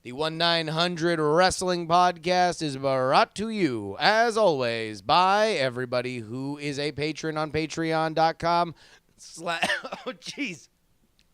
The 1-900 Wrestling Podcast is brought to you, as always, by everybody who is a patron on patreon.com. Oh, jeez.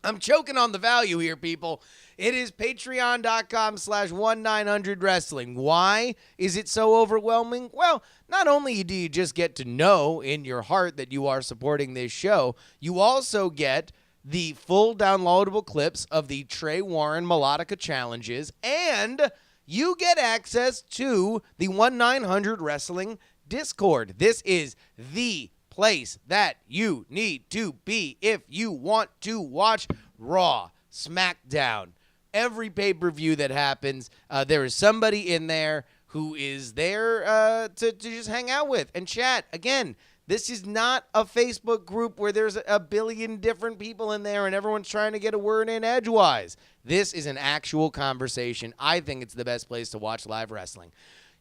I'm choking on the value here, people. It is patreon.com/1900wrestling. Why is it so overwhelming? Well, not only do you just get to know in your heart that you are supporting this show, you also get the full downloadable clips of the Trey Warren Melodica challenges, and you get access to the 1-900 Wrestling Discord. This is the place that you need to be if you want to watch Raw, SmackDown, every pay-per-view that happens. There is somebody in there who is there to just hang out with and chat. Again, this is not a Facebook group where there's a billion different people in there and everyone's trying to get a word in edgewise. This is an actual conversation. I think it's the best place to watch live wrestling.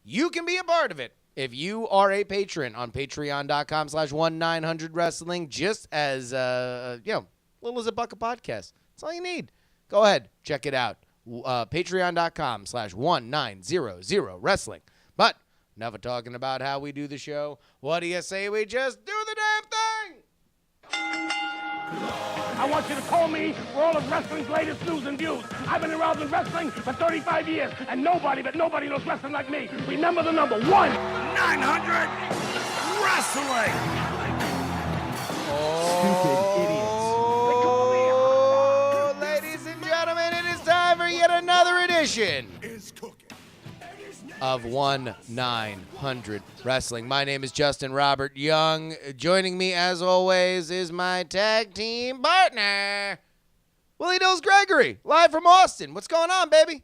You can be a part of it if you are a patron on patreon.com/1900wrestling, just as, little as $1 a podcast. That's all you need. Go ahead. Check it out. Patreon.com/1900wrestling. But enough of talking about how we do the show. What do you say we just do the damn thing? I want you to call me for all of wrestling's latest news and views. I've been around in wrestling for 35 years, and nobody knows wrestling like me. Remember the number 1-900 Wrestling. Oh, ladies and gentlemen, it is time for yet another edition of 1-900 Wrestling. My name is Justin Robert Young. Joining me, as always, is my tag team partner, Willie Dills Gregory, live from Austin. What's going on, baby?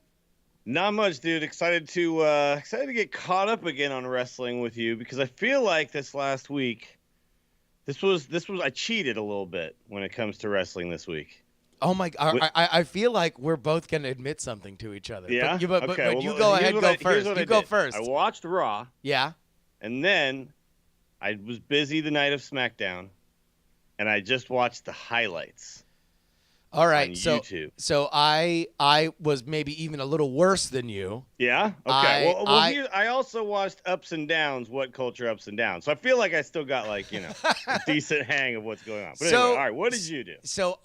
Not much, dude. Excited to get caught up again on wrestling with you, because I feel like this last week, this was I cheated a little bit when it comes to wrestling this week. Oh my God! I feel like we're both gonna admit something to each other. Yeah. But you go ahead. Go first. You go first. I watched Raw. Yeah. And then I was busy the night of SmackDown, and I just watched the highlights. All right. On so YouTube. So I was maybe even a little worse than you. Yeah. Okay. I also watched Ups and Downs. What Culture Ups and Downs. So I feel like I still got a decent hang of what's going on. But anyway, all right. What did you do? So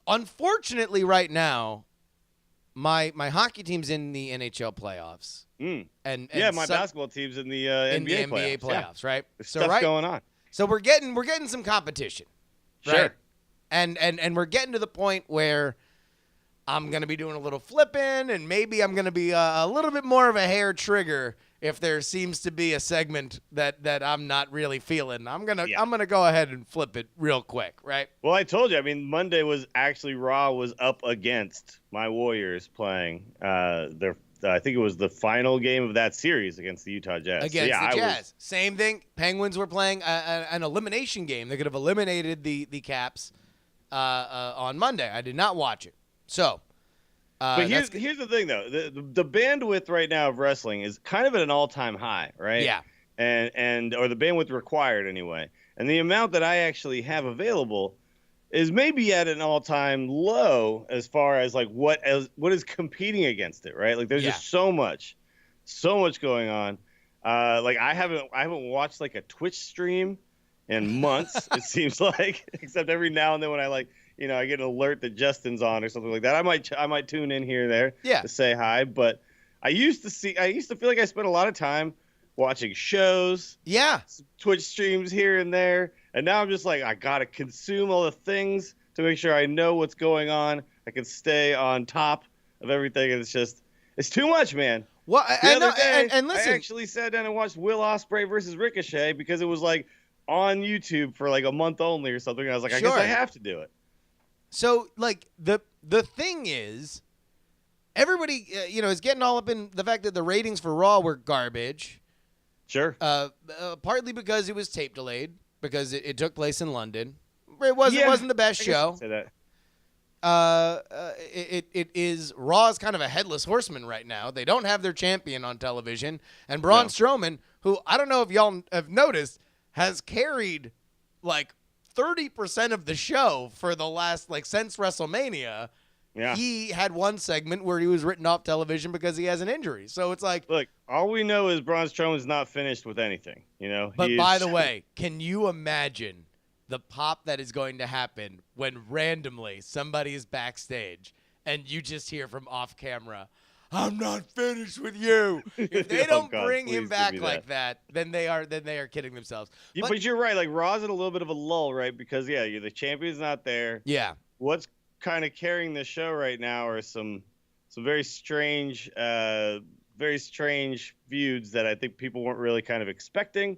unfortunately, right now, my hockey team's in the NHL playoffs. And my basketball team's in the NBA playoffs, right? There's stuff going on. So we're getting some competition, right? Sure. And we're getting to the point where I'm gonna be doing a little flipping, and maybe I'm gonna be a little bit more of a hair trigger if there seems to be a segment that I'm not really feeling. I'm gonna go ahead and flip it real quick, right? Well, I told you. I mean, Monday was actually Raw was up against my Warriors playing I think it was the final game of that series against the Utah Jazz. Against the Jazz. Same thing. Penguins were playing an elimination game. They could have eliminated the Caps on Monday. I did not watch it. So, but here's the thing, though. The bandwidth right now of wrestling is kind of at an all-time high, right? Yeah. Or the bandwidth required anyway. And the amount that I actually have available is maybe at an all-time low as far as what is competing against it, right? Like there's just so much going on. I haven't watched a Twitch stream in months. It seems like, except every now and then when I get an alert that Justin's on or something like that, I might tune in here or there to say hi. But I used to feel like I spent a lot of time watching shows, Twitch streams here and there. And now I'm just I got to consume all the things to make sure I know what's going on. I can stay on top of everything. And it's too much, man. Well, the other day, and listen, I actually sat down and watched Will Ospreay versus Ricochet because it was on YouTube for a month only or something. And I was I guess I have to do it. So the thing is, everybody is getting all up in the fact that the ratings for Raw were garbage. Sure. Partly because it was tape delayed, because it took place in London. It wasn't the best show. Say that. It is Raw's kind of a headless horseman right now. They don't have their champion on television, and Braun Strowman, who I don't know if y'all have noticed, has carried 30% of the show for the last since WrestleMania. Yeah. He had one segment where he was written off television because he has an injury. So it's like, look, all we know is Braun Strowman's not finished with anything, But by the way, can you imagine the pop that is going to happen when randomly somebody is backstage and you just hear from off camera, "I'm not finished with you." If they don't bring him back like that, then they are kidding themselves. Yeah, but you're right. Like, Raw's in a little bit of a lull, right? Because you're the champion's not there. Yeah. What's kind of carrying the show right now are some very strange feuds that I think people weren't really kind of expecting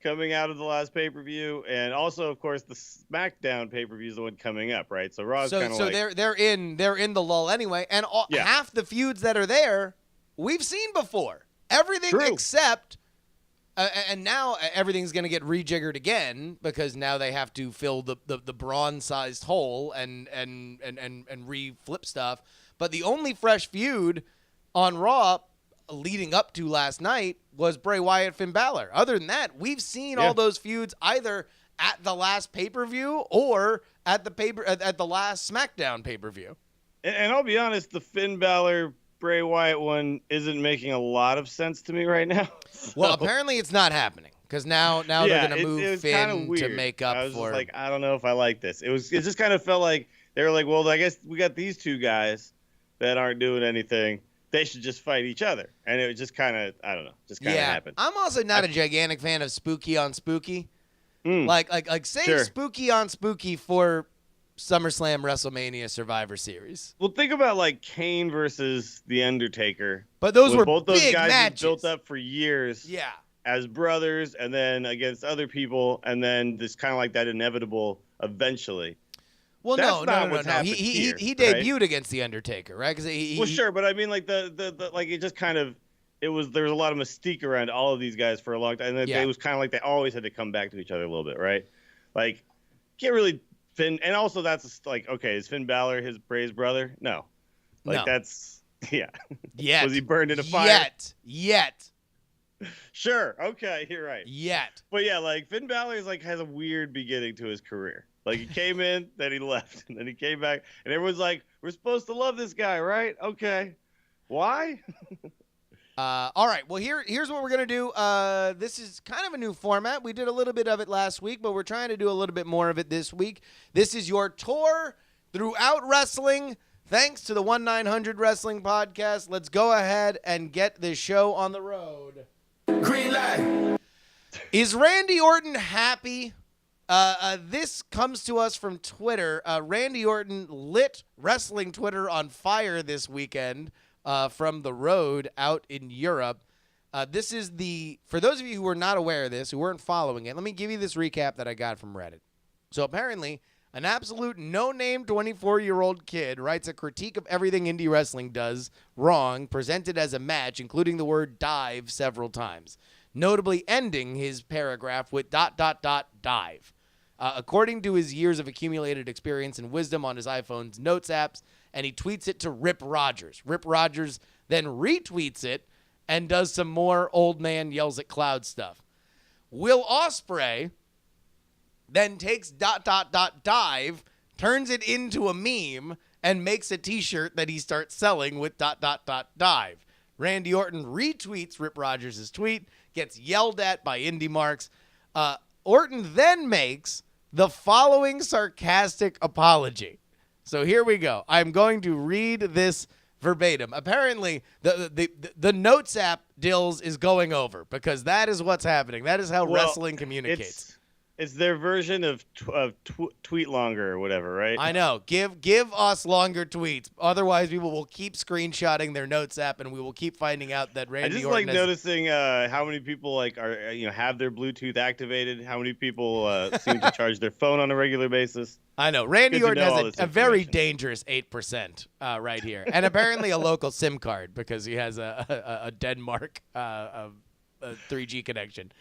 coming out of the last pay-per-view, and also, of course, the SmackDown pay-per-view is the one coming up, right? So Raw's kind of they're in the lull anyway, and half the feuds that are there we've seen before. Everything except, and now everything's going to get rejiggered again because now they have to fill the Braun-sized hole and re-flip stuff. But the only fresh feud on Raw leading up to last night was Bray Wyatt, Finn Balor. Other than that, we've seen all those feuds either at the last pay-per-view or at the last SmackDown pay-per-view. And I'll be honest, the Finn Balor Bray Wyatt one isn't making a lot of sense to me right now. So. Well, apparently it's not happening because now they're going to move Finn to make up I was for. Just like, I don't know if I like this. It just kind of felt like they were like, well, I guess we got these two guys that aren't doing anything. They should just fight each other. And it was just kind of, I don't know, just kind of happened. I'm also not a gigantic fan of spooky on spooky. Like save spooky on spooky for SummerSlam, WrestleMania, Survivor Series. Well, think about like Kane versus The Undertaker. But those were both those big guys matches. Built up for years. Yeah. As brothers, and then against other people, and then this kind of like that inevitable eventually. Well, That's no. He debuted against The Undertaker, right? Because sure, but I mean, like the like it just kind of there was a lot of mystique around all of these guys for a long time, and it was kind of like they always had to come back to each other a little bit, right? Like, can't really Finn, and also that's like, okay, is Finn Balor his Bray's brother? No, that's Yet. Was he burned in a fire? Yet. Sure. Okay, you're right. Yet. But yeah, like Finn Balor is like has a weird beginning to his career. Like he came in, then he left, and then he came back, and everyone's like, "We're supposed to love this guy, right?" Okay. Why? All right. Well, here's what we're gonna do. This is kind of a new format. We did a little bit of it last week, but we're trying to do a little bit more of it this week. This is your tour throughout wrestling. Thanks to the 1-900 Wrestling Podcast. Let's go ahead and get this show on the road. Green light. Is Randy Orton happy? This comes to us from Twitter. Randy Orton lit wrestling Twitter on fire this weekend from the road out in Europe. This is for those of you who are not aware of this, who weren't following it, let me give you this recap that I got from Reddit. So apparently, an absolute no-name 24-year-old kid writes a critique of everything indie wrestling does wrong, presented as a match, including the word dive several times, notably ending his paragraph with ... dive. According to his years of accumulated experience and wisdom on his iPhone's notes apps, and he tweets it to Rip Rogers. Rip Rogers then retweets it and does some more old man yells at cloud stuff. Will Ospreay then takes ... dive, turns it into a meme, and makes a t-shirt that he starts selling with ... dive. Randy Orton retweets Rip Rogers' tweet, gets yelled at by Indie Marks. Orton then makes the following sarcastic apology. So here we go. I'm going to read this verbatim. Apparently, the Notes app, Dills, is going over because that is what's happening. That is how wrestling communicates. It's their version of tweet longer or whatever, right? I know. Give us longer tweets. Otherwise, people will keep screenshotting their Notes app, and we will keep finding out that Randy I just Orton like noticing how many people like are have their Bluetooth activated. How many people seem to charge their phone on a regular basis. I know. Randy Orton has a very dangerous 8% right here, and apparently a local SIM card because he has a Denmark 3G connection.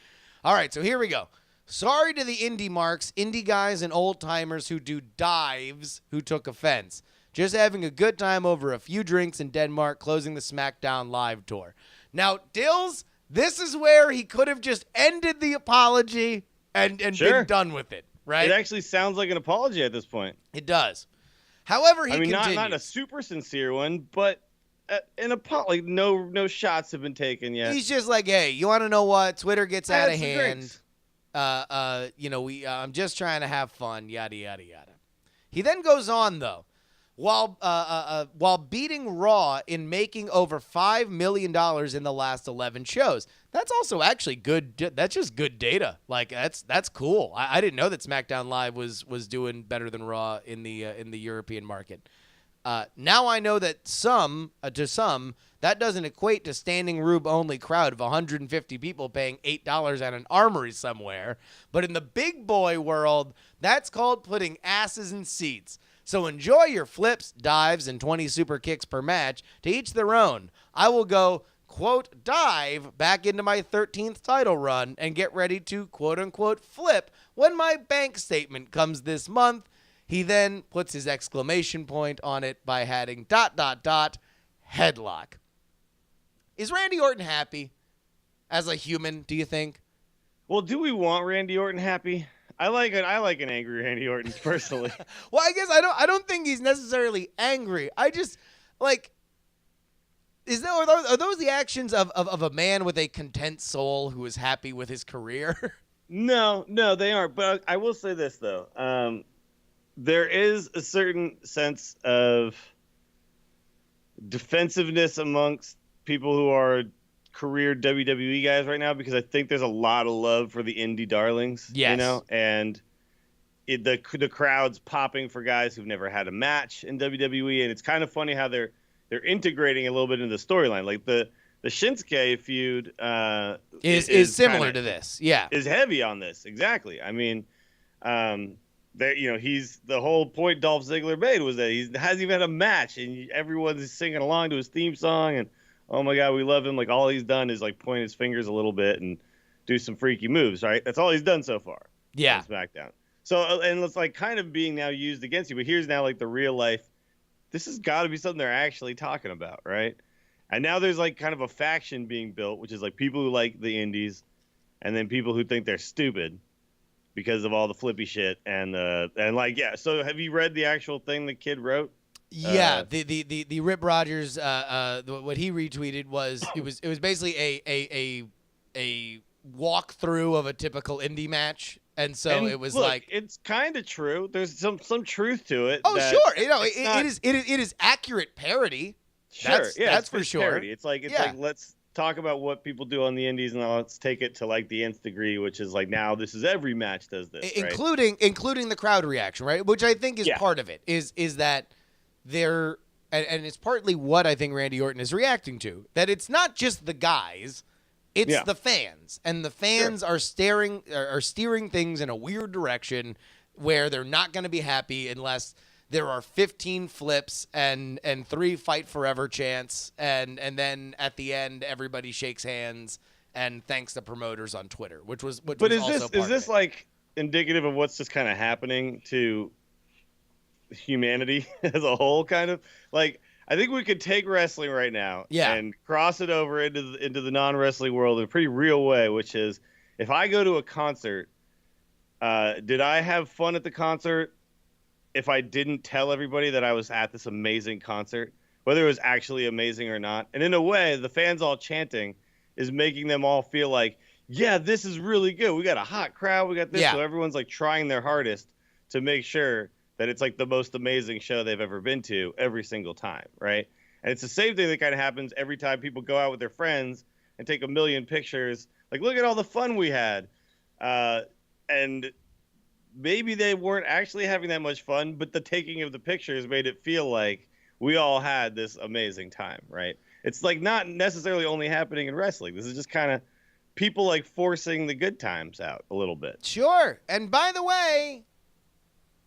All right, so here we go. Sorry to the indie marks, indie guys, and old-timers who do dives who took offense. Just having a good time over a few drinks in Denmark, closing the SmackDown Live tour. Now, Dills, this is where he could have just ended the apology and been done with it, right? It actually sounds like an apology at this point. It does. However, he I mean, continues. not a super sincere one, but in a like no shots have been taken yet. He's just like, hey, you want to know what? Twitter gets I out had of some hand. drinks. I'm just trying to have fun. Yada yada yada. He then goes on though, while beating Raw in making over $5 million in the last 11 shows. That's also actually good. That's just good data. Like that's cool. I didn't know that SmackDown Live was doing better than Raw in the European market. Now I know that to some, that doesn't equate to standing room only crowd of 150 people paying $8 at an armory somewhere. But in the big boy world, that's called putting asses in seats. So enjoy your flips, dives, and 20 super kicks per match. To each their own. I will go, quote, dive back into my 13th title run and get ready to, quote unquote, flip when my bank statement comes this month. He then puts his exclamation point on it by adding ... headlock. Is Randy Orton happy as a human, do you think? Well, do we want Randy Orton happy? I like an angry Randy Orton personally. Well, I guess I don't think he's necessarily angry. I just like are those the actions of a man with a content soul who is happy with his career? No, they aren't. But I will say this though. There is a certain sense of defensiveness amongst people who are career WWE guys right now, because I think there's a lot of love for the indie darlings. Yes. And the crowd's popping for guys who've never had a match in WWE, and it's kind of funny how they're integrating a little bit into the storyline. Like the Shinsuke feud is similar to this. Yeah. Is heavy on this. Exactly. I mean, he's the whole point Dolph Ziggler made was that he hasn't even had a match, and everyone's singing along to his theme song, and oh my God, we love him. Like all he's done is like point his fingers a little bit and do some freaky moves, right? That's all he's done so far. Yeah. On SmackDown. So, and it's like kind of being now used against you, but here's now like the real life. This has got to be something they're actually talking about, right? And now there's like kind of a faction being built, which is like people who like the indies, and then people who think they're stupid because of all the flippy shit and like, yeah. So have you read the actual thing the kid wrote? Yeah, the Rip Rogers what he retweeted was it was basically a walkthrough of a typical indie match, and so it was like it's kind of true. There's some truth to it. Oh sure, it is accurate parody. Sure, that's for sure. Parody. It's like let's talk about what people do on the indies, and let's take it to like the nth degree, which is like now this is every match does this, including the crowd reaction, right? Which I think is part of it. Is that there, and it's partly what I think Randy Orton is reacting to, that it's not just the guys, it's the fans, and the fans are steering things in a weird direction where they're not going to be happy unless there are 15 flips and 3 fight forever chants, and then at the end everybody shakes hands and thanks the promoters on Twitter, which was is this like indicative of what's just kind of happening to humanity as a whole? Kind of like, I think we could take wrestling right now and cross it over into the non-wrestling world in a pretty real way, which is, if I go to a concert, did I have fun at the concert if I didn't tell everybody that I was at this amazing concert, whether it was actually amazing or not? And in a way, the fans all chanting is making them all feel like, yeah, this is really good. We got a hot crowd. We got this. So everyone's like trying their hardest to make sure that it's like the most amazing show they've ever been to every single time, right? And it's the same thing that kind of happens every time people go out with their friends and take a million pictures. Like, look at all the fun we had. And maybe they weren't actually having that much fun, but the taking of the pictures made it feel like we all had this amazing time, right? It's like not necessarily only happening in wrestling. This is just kind of people like forcing the good times out a little bit. Sure. And by the way,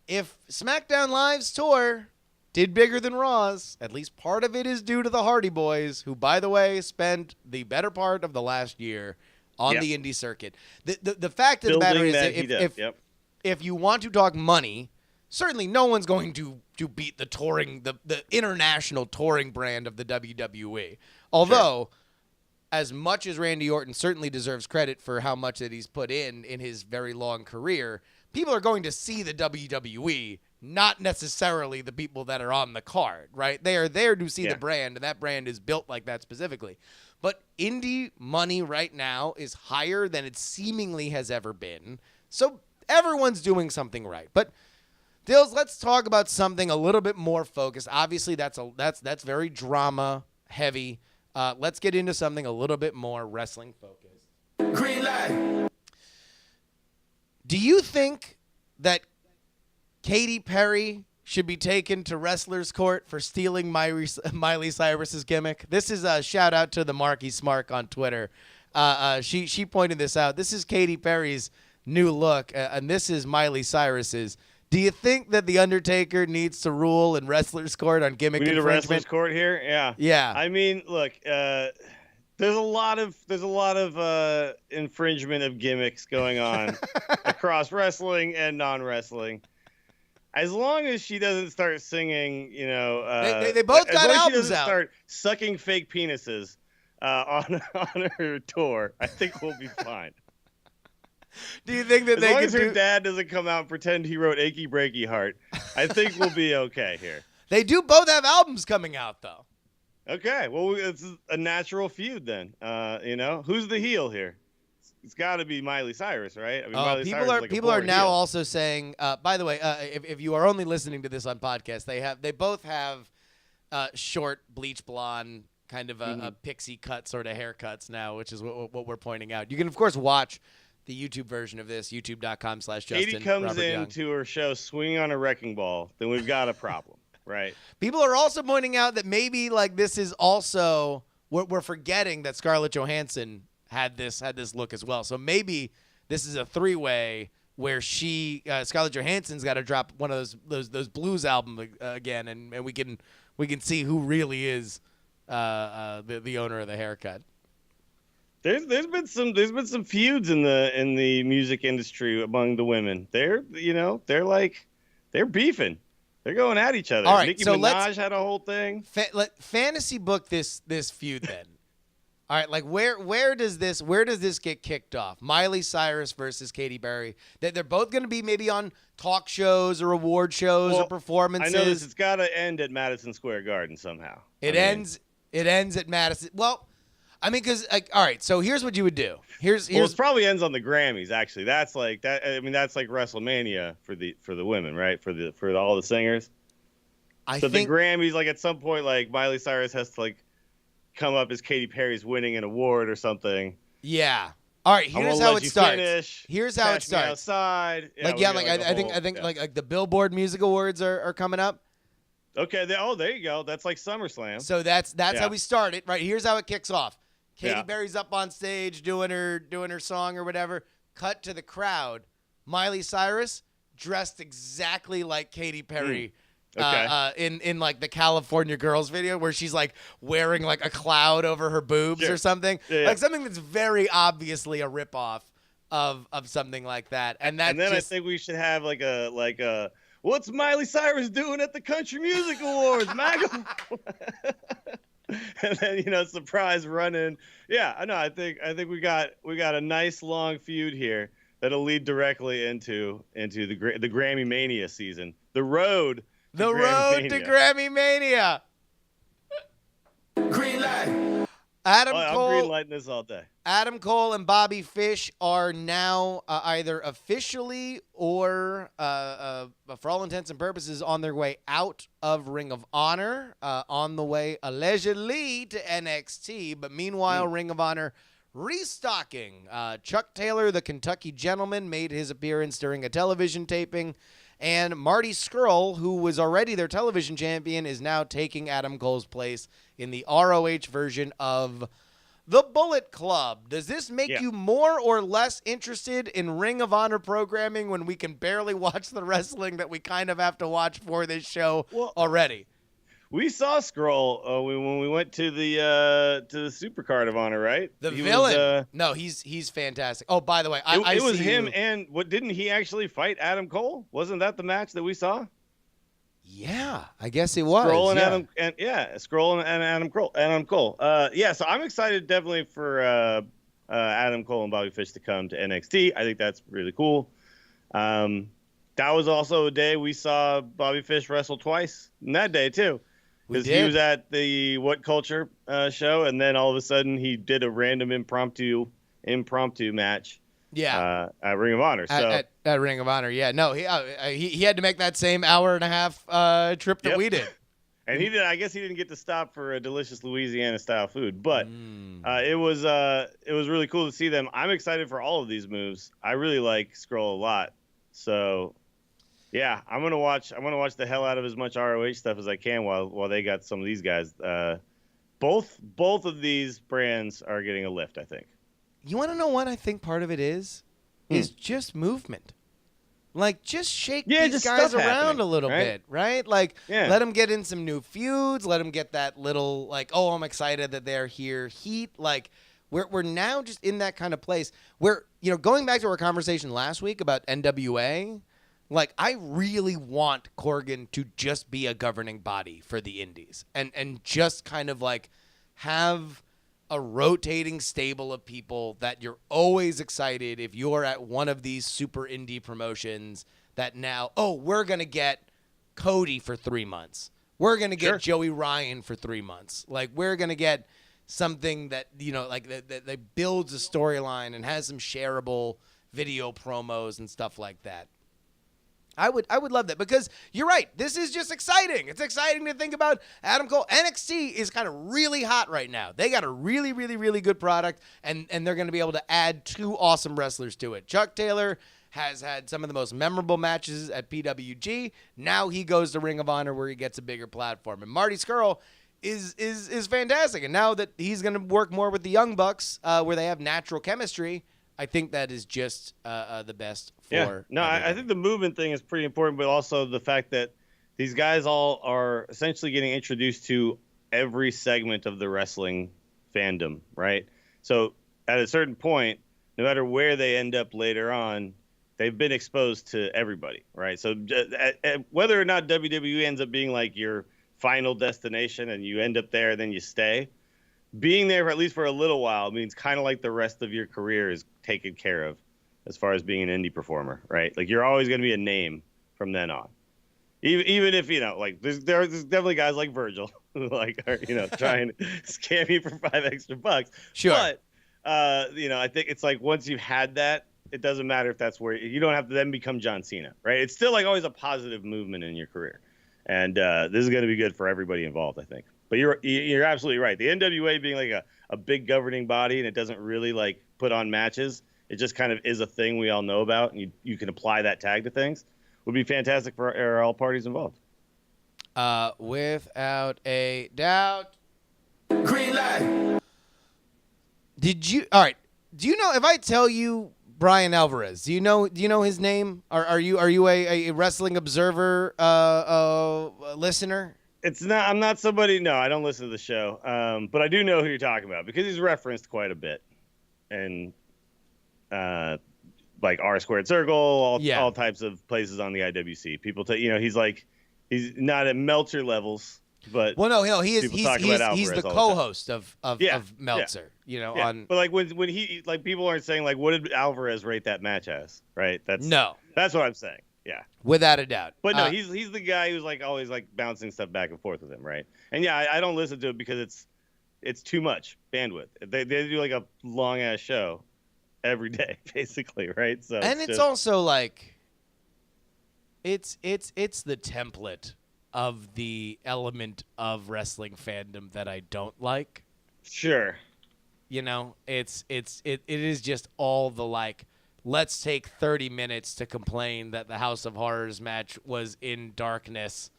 if SmackDown Live's tour did bigger than Raw's, at least part of it is due to the Hardy Boys, who, by the way, spent the better part of the last year on the indie circuit. The fact of the matter is, if you want to talk money, certainly no one's going to beat the international touring brand of the WWE. Although, as much as Randy Orton certainly deserves credit for how much that he's put in his very long career, people are going to see the WWE, not necessarily the people that are on the card, right? They are there to see the brand, and that brand is built like that specifically. But indie money right now is higher than it seemingly has ever been. So everyone's doing something right. But Dills, let's talk about something a little bit more focused. Obviously, that's very drama heavy. Let's get into something a little bit more wrestling focused. Green light. Do you think that Katy Perry should be taken to wrestler's court for stealing Miley Cyrus's gimmick? This is a shout out to the Marky Smark on Twitter. She pointed this out. This is Katy Perry's new look, and this is Miley Cyrus's. Do you think that the Undertaker needs to rule in wrestler's court on gimmick infringement? We need a wrestler's court here. Yeah. Yeah. I mean, look, there's a lot of infringement of gimmicks going on across wrestling and non-wrestling. As long as she doesn't start singing, they both got albums as long as she doesn't out. start sucking fake penises on her tour, I think we'll be fine. Do you think that as long as her dad doesn't come out and pretend he wrote "Achy Breaky Heart," I think we'll be okay here. They do both have albums coming out, though. Okay, well, it's a natural feud then. Who's the heel here? It's got to be Miley Cyrus, right? I mean, Miley Cyrus people are now heel. also saying. By the way, if you are only listening to this on podcast, they both have short bleach blonde kind of a pixie cut sort of haircuts now, which is what we're pointing out. You can of course watch the YouTube version of this, youtube.com/Justin. Katie comes Robert Young. into her show swinging on a wrecking ball, then we've got a problem, right? People are also pointing out that maybe like this is also we're forgetting that Scarlett Johansson had this look as well. So maybe this is a three-way where Scarlett Johansson's got to drop one of those blues album again, and we can see who really is the owner of the haircut. There's been some feuds in the music industry among the women. They're beefing. They're going at each other. All right, Nicki so Minaj had a whole thing. Fantasy book this feud then. All right, like where does this get kicked off? Miley Cyrus versus Katy Perry. They're both going to be maybe on talk shows or award shows or performances. I know this. It's got to end at Madison Square Garden somehow. It ends at Madison. Well, I mean, because all right. So here's what you would do. Here's it probably ends on the Grammys. Actually, that's like that. I mean, that's like WrestleMania for the women, right? For all the singers. I think the Grammys, like at some point, like Miley Cyrus has to like come up as Katy Perry's winning an award or something. Yeah. All right. Here's how it starts. Here's how it starts. Outside. Yeah, I think like the Billboard Music Awards are coming up. Okay. There you go. That's like SummerSlam. So that's how we start it. Right. Here's how it kicks off. Katy Perry's up on stage doing her song or whatever. Cut to the crowd. Miley Cyrus dressed exactly like Katy Perry. Okay. In like the California Girls video where she's like wearing like a cloud over her boobs or something. Yeah. Like something that's very obviously a ripoff of something like that. And then I think we should have like a what's Miley Cyrus doing at the Country Music Awards, Maggie? And then surprise run in. Yeah, I know. I think we got a nice long feud here that'll lead directly into the Grammy Mania season. The road to Grammy Mania. Green light. I'm green lighting this all day. Adam Cole and Bobby Fish are now either officially or, for all intents and purposes, on their way out of Ring of Honor, on the way allegedly to NXT. But meanwhile, Ring of Honor restocking. Chuck Taylor, the Kentucky Gentleman, made his appearance during a television taping. And Marty Scurll, who was already their television champion, is now taking Adam Cole's place in the ROH version of the Bullet Club. Does this make you more or less interested in Ring of Honor programming when we can barely watch the wrestling that we kind of have to watch for this show already? We saw Scurll when we went to the Supercard of Honor, right? The villain. No, he's fantastic. Oh, by the way, it was him, and didn't he actually fight Adam Cole? Wasn't that the match that we saw? Yeah, I guess it was. Scurll and Scurll and Adam Cole. So I'm excited definitely for Adam Cole and Bobby Fish to come to NXT. I think that's really cool. that was also a day we saw Bobby Fish wrestle twice in that day too. Because he was at the What Culture show, and then all of a sudden he did a random impromptu match. Yeah, at Ring of Honor. At Ring of Honor, yeah. No, he had to make that same hour and a half trip that we did. And he did. I guess he didn't get to stop for a delicious Louisiana style food, but it was really cool to see them. I'm excited for all of these moves. I really like Skrull a lot. So yeah, I'm gonna watch the hell out of as much ROH stuff as I can while they got some of these guys. Both of these brands are getting a lift, I think. You want to know what I think part of it is? Is just movement. Like, just shake these guys around a little bit, right? Like, let them get in some new feuds. Let them get that little, like, oh, I'm excited that they're here heat. Like, we're now just in that kind of place where, going back to our conversation last week about NWA, like, I really want Corgan to just be a governing body for the indies and just kind of, like, have a rotating stable of people that you're always excited if you're at one of these super indie promotions that now, we're going to get Cody for 3 months. We're going to get Joey Ryan for 3 months. Like, we're going to get something that, that builds a storyline and has some shareable video promos and stuff like that. I would love that because you're right. This is just exciting. It's exciting to think about Adam Cole. NXT is kind of really hot right now. They got a really, really, really good product, and they're going to be able to add 2 awesome wrestlers to it. Chuck Taylor has had some of the most memorable matches at PWG. Now he goes to Ring of Honor where he gets a bigger platform. And Marty Scurll is fantastic. And now that he's going to work more with the Young Bucks where they have natural chemistry, I think that is just the best for. Yeah. No, I think the movement thing is pretty important, but also the fact that these guys all are essentially getting introduced to every segment of the wrestling fandom, right? So at a certain point, no matter where they end up later on, they've been exposed to everybody, right? So whether or not WWE ends up being like your final destination and you end up there and then you stay, being there for at least for a little while means kind of like the rest of your career is taken care of as far as being an indie performer, right? Like, you're always going to be a name from then on. Even if, like, there's definitely guys like Virgil who, like, are, trying to scam you for $5 extra. Sure. But, I think it's like once you've had that, it doesn't matter if that's where you don't have to then become John Cena, right? It's still like always a positive movement in your career. And this is going to be good for everybody involved, I think. But you're absolutely right. The NWA being like a big governing body and it doesn't really like put on matches. It just kind of is a thing we all know about, and you can apply that tag to things. Would be fantastic for all parties involved. Without a doubt. Green light. All right. Do you know if I tell you Brian Alvarez? Do you know his name? Are you a Wrestling Observer listener? I'm not somebody. No, I don't listen to the show. But I do know who you're talking about because he's referenced quite a bit, and like R Squared Circle, all types of places on the IWC. People, he's not at Meltzer levels, but he is. He's the co-host of Meltzer. Yeah. But like when he people aren't saying like, what did Alvarez rate that match as? Right. That's what I'm saying. Yeah, without a doubt. But no, he's the guy who's like always like bouncing stuff back and forth with him, right? And yeah, I don't listen to it because it's too much bandwidth. They do like a long ass show every day, basically, right? So it's also like it's the template of the element of wrestling fandom that I don't like. Sure. It is just all the like. Let's take 30 minutes to complain that the House of Horrors match was in darkness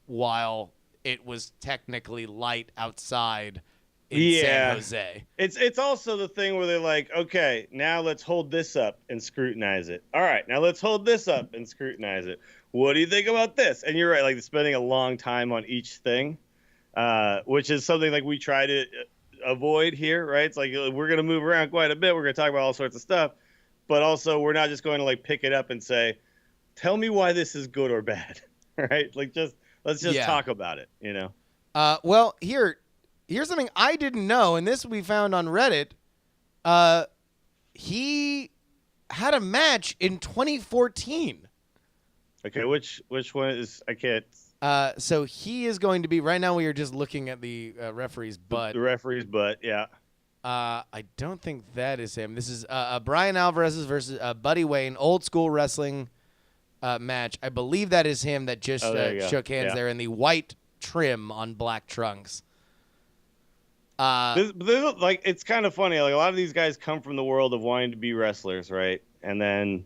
while it was technically light outside in San Jose. It's also the thing where they're like, okay, now let's hold this up and scrutinize it. All right, now let's hold this up and scrutinize it. What do you think about this? And you're right, like spending a long time on each thing, which is something like we try to avoid here, right? It's like we're going to move around quite a bit. We're going to talk about all sorts of stuff. But also, we're not just going to like pick it up and say, "Tell me why this is good or bad," right? Like, let's just talk about it, Well, here's something I didn't know, and this we found on Reddit. He had a match in 2014 Okay, which one is? I can't. So he is going to be right now. We are just looking at the referee's butt. The referee's butt. Yeah. I don't think that is him. This is Brian Alvarez's versus Buddy Wayne, old school wrestling match. I believe that is him that just shook hands there in the white trim on black trunks. Like, it's kind of funny. Like, a lot of these guys come from the world of wanting to be wrestlers, right? And then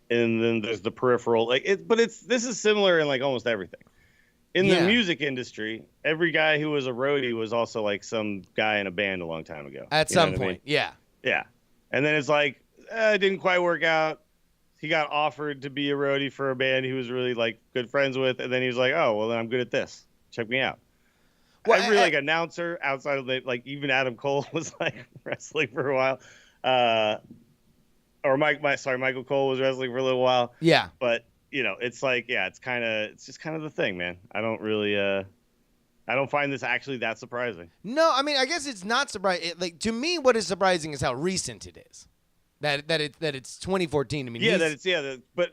there's the peripheral. This is similar in like almost everything. In the music industry, every guy who was a roadie was also like some guy in a band a long time ago. At some point, yeah. Yeah. And then it's like, it didn't quite work out. He got offered to be a roadie for a band he was really like good friends with, and then he was like, "Oh, well, then I'm good at this. Check me out." Well, every like announcer outside of even Adam Cole was like wrestling for a while. Or Michael Cole was wrestling for a little while. Yeah. But it's like, it's just kind of the thing, man. I don't really, I don't find this actually that surprising. No, I mean, I guess it's not surprising. Like, to me, what is surprising is how recent it is. That it's 2014. I mean, but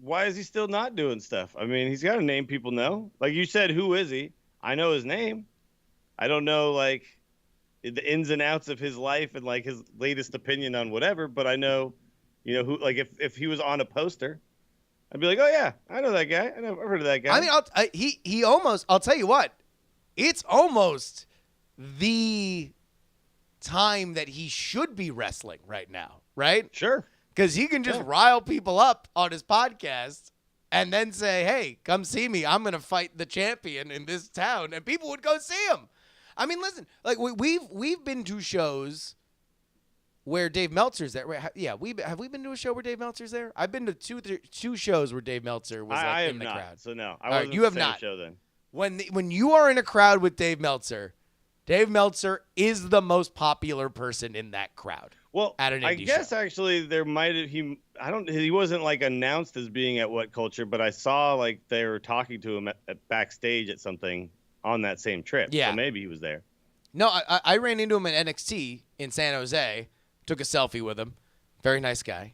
why is he still not doing stuff? I mean, he's got a name people know. Like you said, who is he? I know his name. I don't know like the ins and outs of his life and like his latest opinion on whatever, but I know, who. Like if he was on a poster, I'd be like, oh yeah, I know that guy. I've heard of that guy. I mean, he almost. I'll tell you what, it's almost the time that he should be wrestling right now, right? Sure. Because he can just rile people up on his podcast and then say, hey, come see me. I'm going to fight the champion in this town. And people would go see him. I mean, listen, like we've been to shows where Dave Meltzer's there. Have we been to a show where Dave Meltzer's there? I've been to two shows where Dave Meltzer was in the crowd. So no, I wasn't. You have not. Show then. When you are in a crowd with Dave Meltzer is the most popular person in that crowd. Well, at an indie I guess show. Actually there might have he wasn't like announced as being at What Culture, but I saw like they were talking to him at backstage at something on that same trip. Yeah. So maybe he was there. No, I ran into him at NXT in San Jose, took a selfie with him. Very nice guy.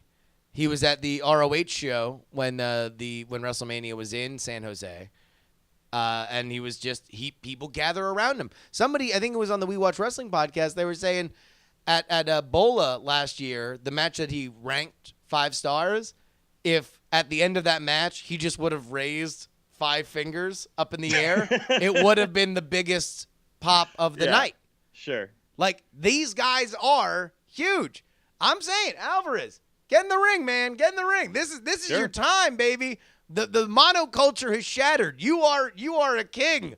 He was at the ROH show when WrestleMania was in San Jose. And he was people gather around him. Somebody, I think it was on the We Watch Wrestling podcast, they were saying at Bola last year, the match that he ranked 5 stars, if at the end of that match he just would have raised 5 fingers up in the air, it would have been the biggest pop of the night. Sure. Like, these guys are huge. I'm saying, Alvarez, get in the ring, man. Get in the ring. This is your time, baby. The monoculture has shattered. You are a king.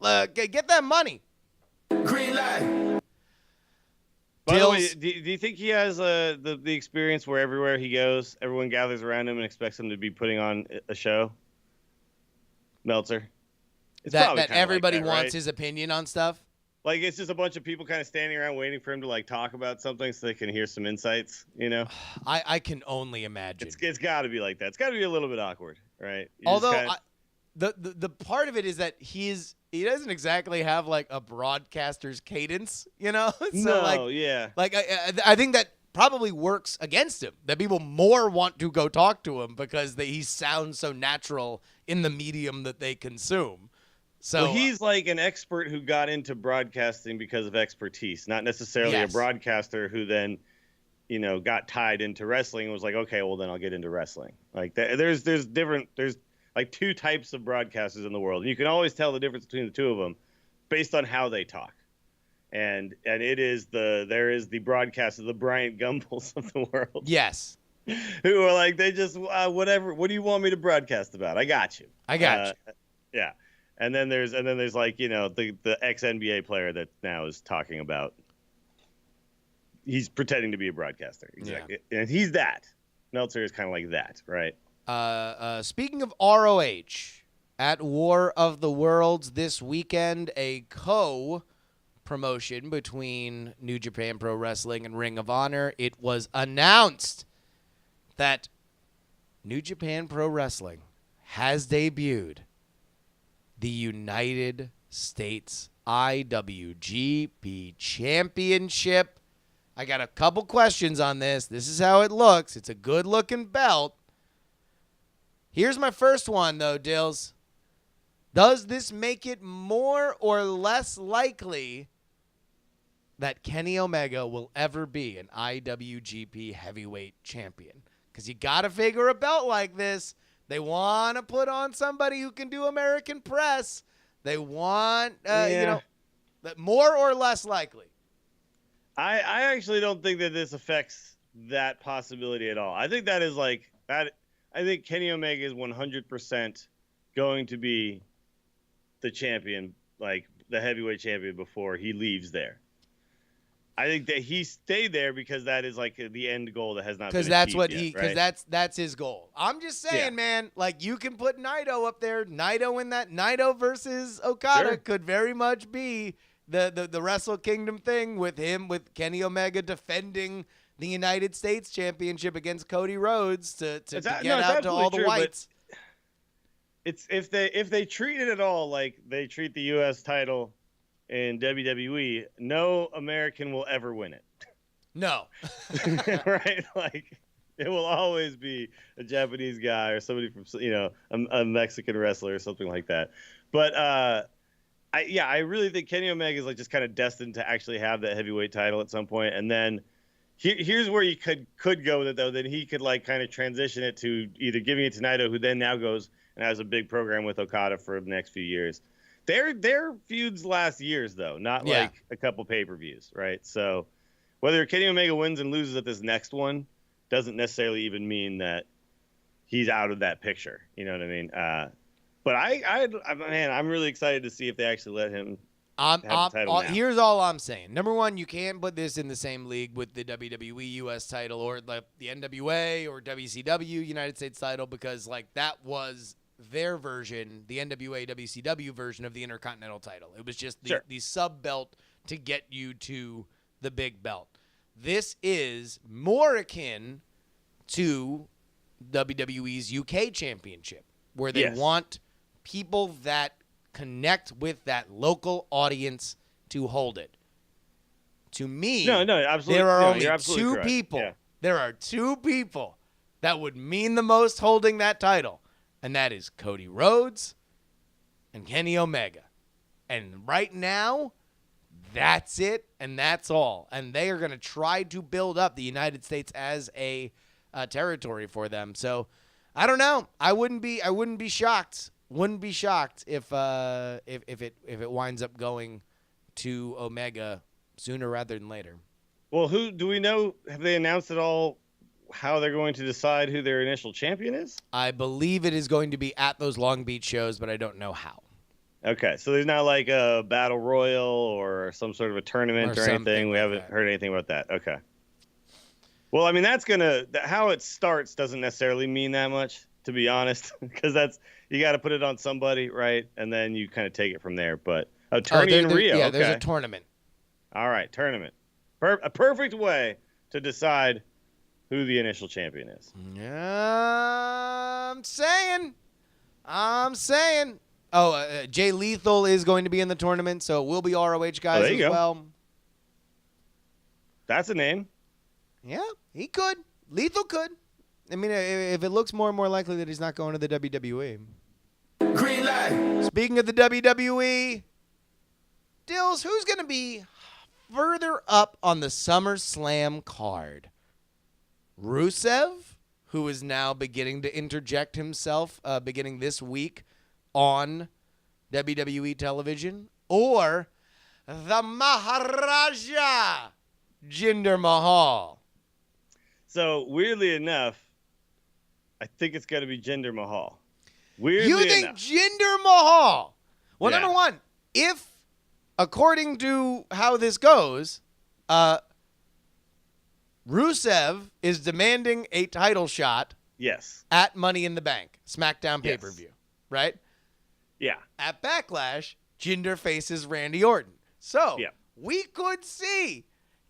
Get that money. Green light. By the way, do you think he has the experience where everywhere he goes, everyone gathers around him and expects him to be putting on a show? Meltzer. That everybody like that, wants right? his opinion on stuff? Like, it's just a bunch of people kind of standing around waiting for him to like talk about something so they can hear some insights, I can only imagine. It's got to be like that. It's got to be a little bit awkward, right? Although the part of it is that he doesn't exactly have like a broadcaster's cadence, So I think that probably works against him. That people more want to go talk to him because he sounds so natural in the medium that they consume. So he's like an expert who got into broadcasting because of expertise, not necessarily a broadcaster who then, got tied into wrestling and was like, okay, well then I'll get into wrestling. Like there's like 2 types of broadcasters in the world. And you can always tell the difference between the 2 of them based on how they talk. And there is the broadcaster, the Bryant Gumbels of the world. Yes. Who are like, they just, whatever, what do you want me to broadcast about? I got you. Yeah. And then there's like, the ex-NBA player that now is talking about, he's pretending to be a broadcaster. Exactly. Yeah. And he's that. Meltzer is kind of like that, right? Speaking of ROH, at War of the Worlds this weekend, a co-promotion between New Japan Pro Wrestling and Ring of Honor, it was announced that New Japan Pro Wrestling has debuted the United States IWGP Championship. I got a couple questions on this. This is how it looks. It's a good-looking belt. Here's my first one, though, Dills. Does this make it more or less likely that Kenny Omega will ever be an IWGP heavyweight champion? Because you got to figure a belt like this. They want to put on somebody who can do American press. They want, more or less likely. I actually don't think that this affects that possibility at all. I think that is like that. I think Kenny Omega is 100% going to be the champion, like the heavyweight champion, before he leaves there. I think that he stayed there because that is like the end goal that has not been achieved that's what yet, right? that's his goal. I'm just saying, man, like you can put Naito up there. Naito in that Naito versus Okada could very much be the Wrestle Kingdom thing with Kenny Omega defending the United States Championship against Cody Rhodes to get out to all the whites. It's if they treat it at all like they treat the U.S. title in WWE, no American will ever win it. No. Right? Like it will always be a Japanese guy or somebody from, a Mexican wrestler or something like that. But I really think Kenny Omega is like just kind of destined to actually have that heavyweight title at some point. And then here's where you could go with it, though. Then he could like kind of transition it to either giving it to Naito, who then now goes and has a big program with Okada for the next few years. Their feuds last years, though, not like a couple pay-per-views, right? So whether Kenny Omega wins and loses at this next one doesn't necessarily even mean that he's out of that picture. You know what I mean? But I'm really excited to see if they actually let him have the title now. Here's all I'm saying. Number one, you can't put this in the same league with the WWE US title or the NWA or WCW United States title because, like, that was their version, the NWA WCW version of the Intercontinental title. It was just the sub belt to get you to the big belt. This is more akin to WWE's UK Championship, where they want people that connect with that local audience to hold it. To me, absolutely. There are only absolutely two correct. people. Yeah. There are two people that would mean the most holding that title. And that is Cody Rhodes and Kenny Omega. And right now, that's it, and that's all. And they are going to try to build up the United States as a territory for them. So, I don't know. I wouldn't be shocked. Wouldn't be shocked if it winds up going to Omega sooner rather than later. Well, who do we know? Have they announced at all how they're going to decide who their initial champion is? I believe it is going to be at those Long Beach shows, but I don't know how. Okay, so there's not like a battle royal or some sort of a tournament or anything. We haven't heard anything about that. Okay. Well, I mean, how it starts doesn't necessarily mean that much, to be honest, because you got to put it on somebody, right? And then you kind of take it from there. But tourney in Rio. Yeah, okay. There's a tournament. All right, tournament. A perfect way to decide who the initial champion is. I'm saying. Oh, Jay Lethal is going to be in the tournament, so it will be ROH guys as well. That's a name. Yeah, he could. Lethal could. I mean, if it looks more and more likely that he's not going to the WWE. Green light. Speaking of the WWE, Dills, who's going to be further up on the SummerSlam card? Rusev, who is now beginning to interject himself beginning this week on WWE television, or the Maharaja, Jinder Mahal? So, weirdly enough, I think it's got to be Jinder Mahal. You think Jinder Mahal? Well, number one, if, according to how this goes, Rusev is demanding a title shot at Money in the Bank, SmackDown pay-per-view, right? Yeah. At Backlash, Jinder faces Randy Orton. So, we could see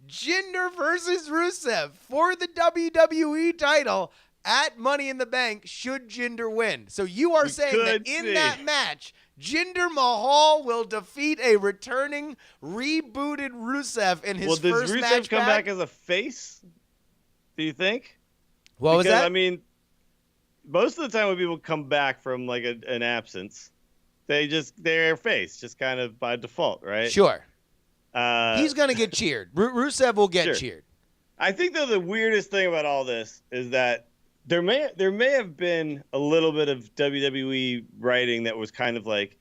Jinder versus Rusev for the WWE title at Money in the Bank should Jinder win. So you are saying that in that match, Jinder Mahal will defeat a returning, rebooted Rusev in his first match. Well, does Rusev come back as a face? Do you think? What was that? I mean, most of the time when people come back from like an absence, their face just kind of by default, right? Sure. Uh, He's going to get cheered. Rusev will get Sure. cheered. I think though the weirdest thing about all this is that there may have been a little bit of WWE writing that was kind of like,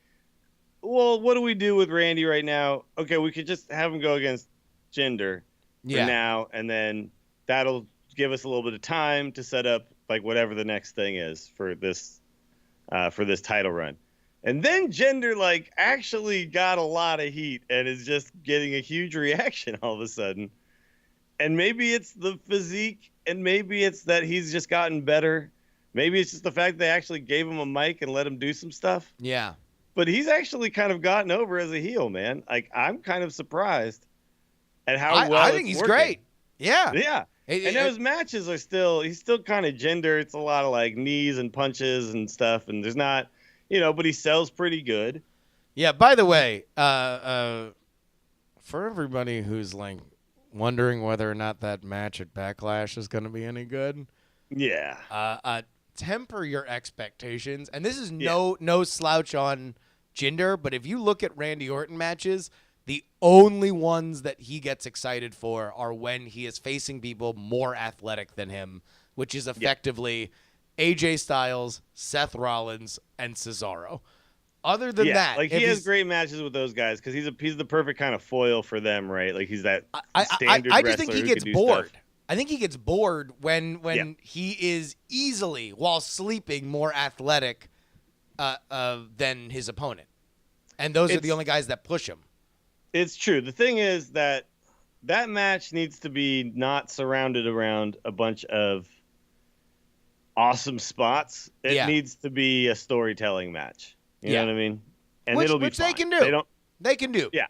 well, what do we do with Randy right now? Okay, we could just have him go against Jinder for now, and then that'll give us a little bit of time to set up like whatever the next thing is for this title run. And then Jinder like actually got a lot of heat and is just getting a huge reaction all of a sudden. And maybe it's the physique, and maybe it's that he's just gotten better. Maybe it's just the fact they actually gave him a mic and let him do some stuff. Yeah. But he's actually kind of gotten over as a heel, man. Like, I'm kind of surprised at how well I think he's working. great. Yeah. Yeah. And those matches are he's still kind of Jinder. It's a lot of like knees and punches and stuff. And there's not, but he sells pretty good. Yeah. By the way, for everybody who's like wondering whether or not that match at Backlash is going to be any good. Yeah. Temper your expectations. And this is no slouch on Jinder, but if you look at Randy Orton matches, the only ones that he gets excited for are when he is facing people more athletic than him, which is effectively AJ Styles, Seth Rollins, and Cesaro. Other than that, like he has great matches with those guys because he's the perfect kind of foil for them, right? Like he's that standard I wrestler just think he who gets can do bored. stuff. I think he gets bored when he is easily, while sleeping, more athletic than his opponent. And those are the only guys that push him. It's true. The thing is that match needs to be not surrounded around a bunch of awesome spots. It needs to be a storytelling match. You know what I mean? And it'll be fine. They can do. They can do. Yeah.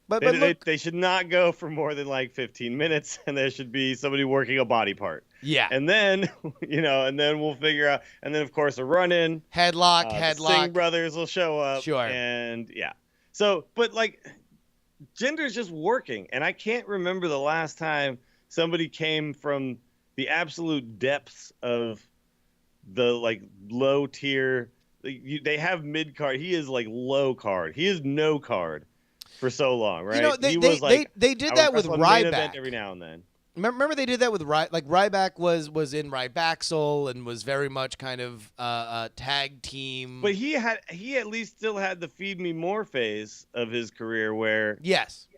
But they should not go for more than like 15 minutes, and there should be somebody working a body part. Yeah. And then, and then we'll figure out. And then, of course, a run-in. Headlock. The Singh brothers will show up. Sure. And, yeah. So, but, like, Jinder's just working. And I can't remember the last time somebody came from the absolute depths of the, like, low tier. They have mid-card. He is, like, low card. He is no card. For so long, right? They did that with Ryback every now and then. Remember they did that with Ryback was in Rybacksel and was very much kind of a tag team. But he at least still had the Feed Me More phase of his career where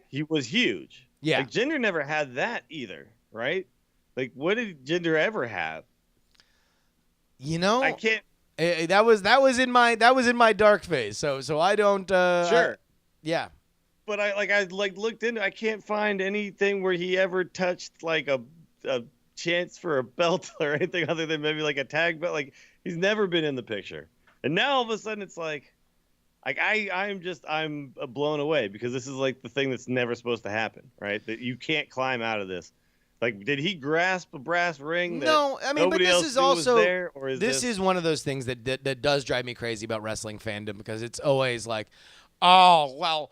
he was huge. Yeah, like Jinder never had that either, right? Like what did Jinder ever have? I can't. That was in my dark phase. So I don't. Sure. Yeah. But I looked into. I can't find anything where he ever touched like a chance for a belt or anything other than maybe like a tag belt. Like he's never been in the picture. And now all of a sudden it's like I'm blown away because this is like the thing that's never supposed to happen, right? That you can't climb out of this. Like, did he grasp a brass ring? No, I mean, but this is also there, or is this is one of those things that does drive me crazy about wrestling fandom because it's always like, oh well.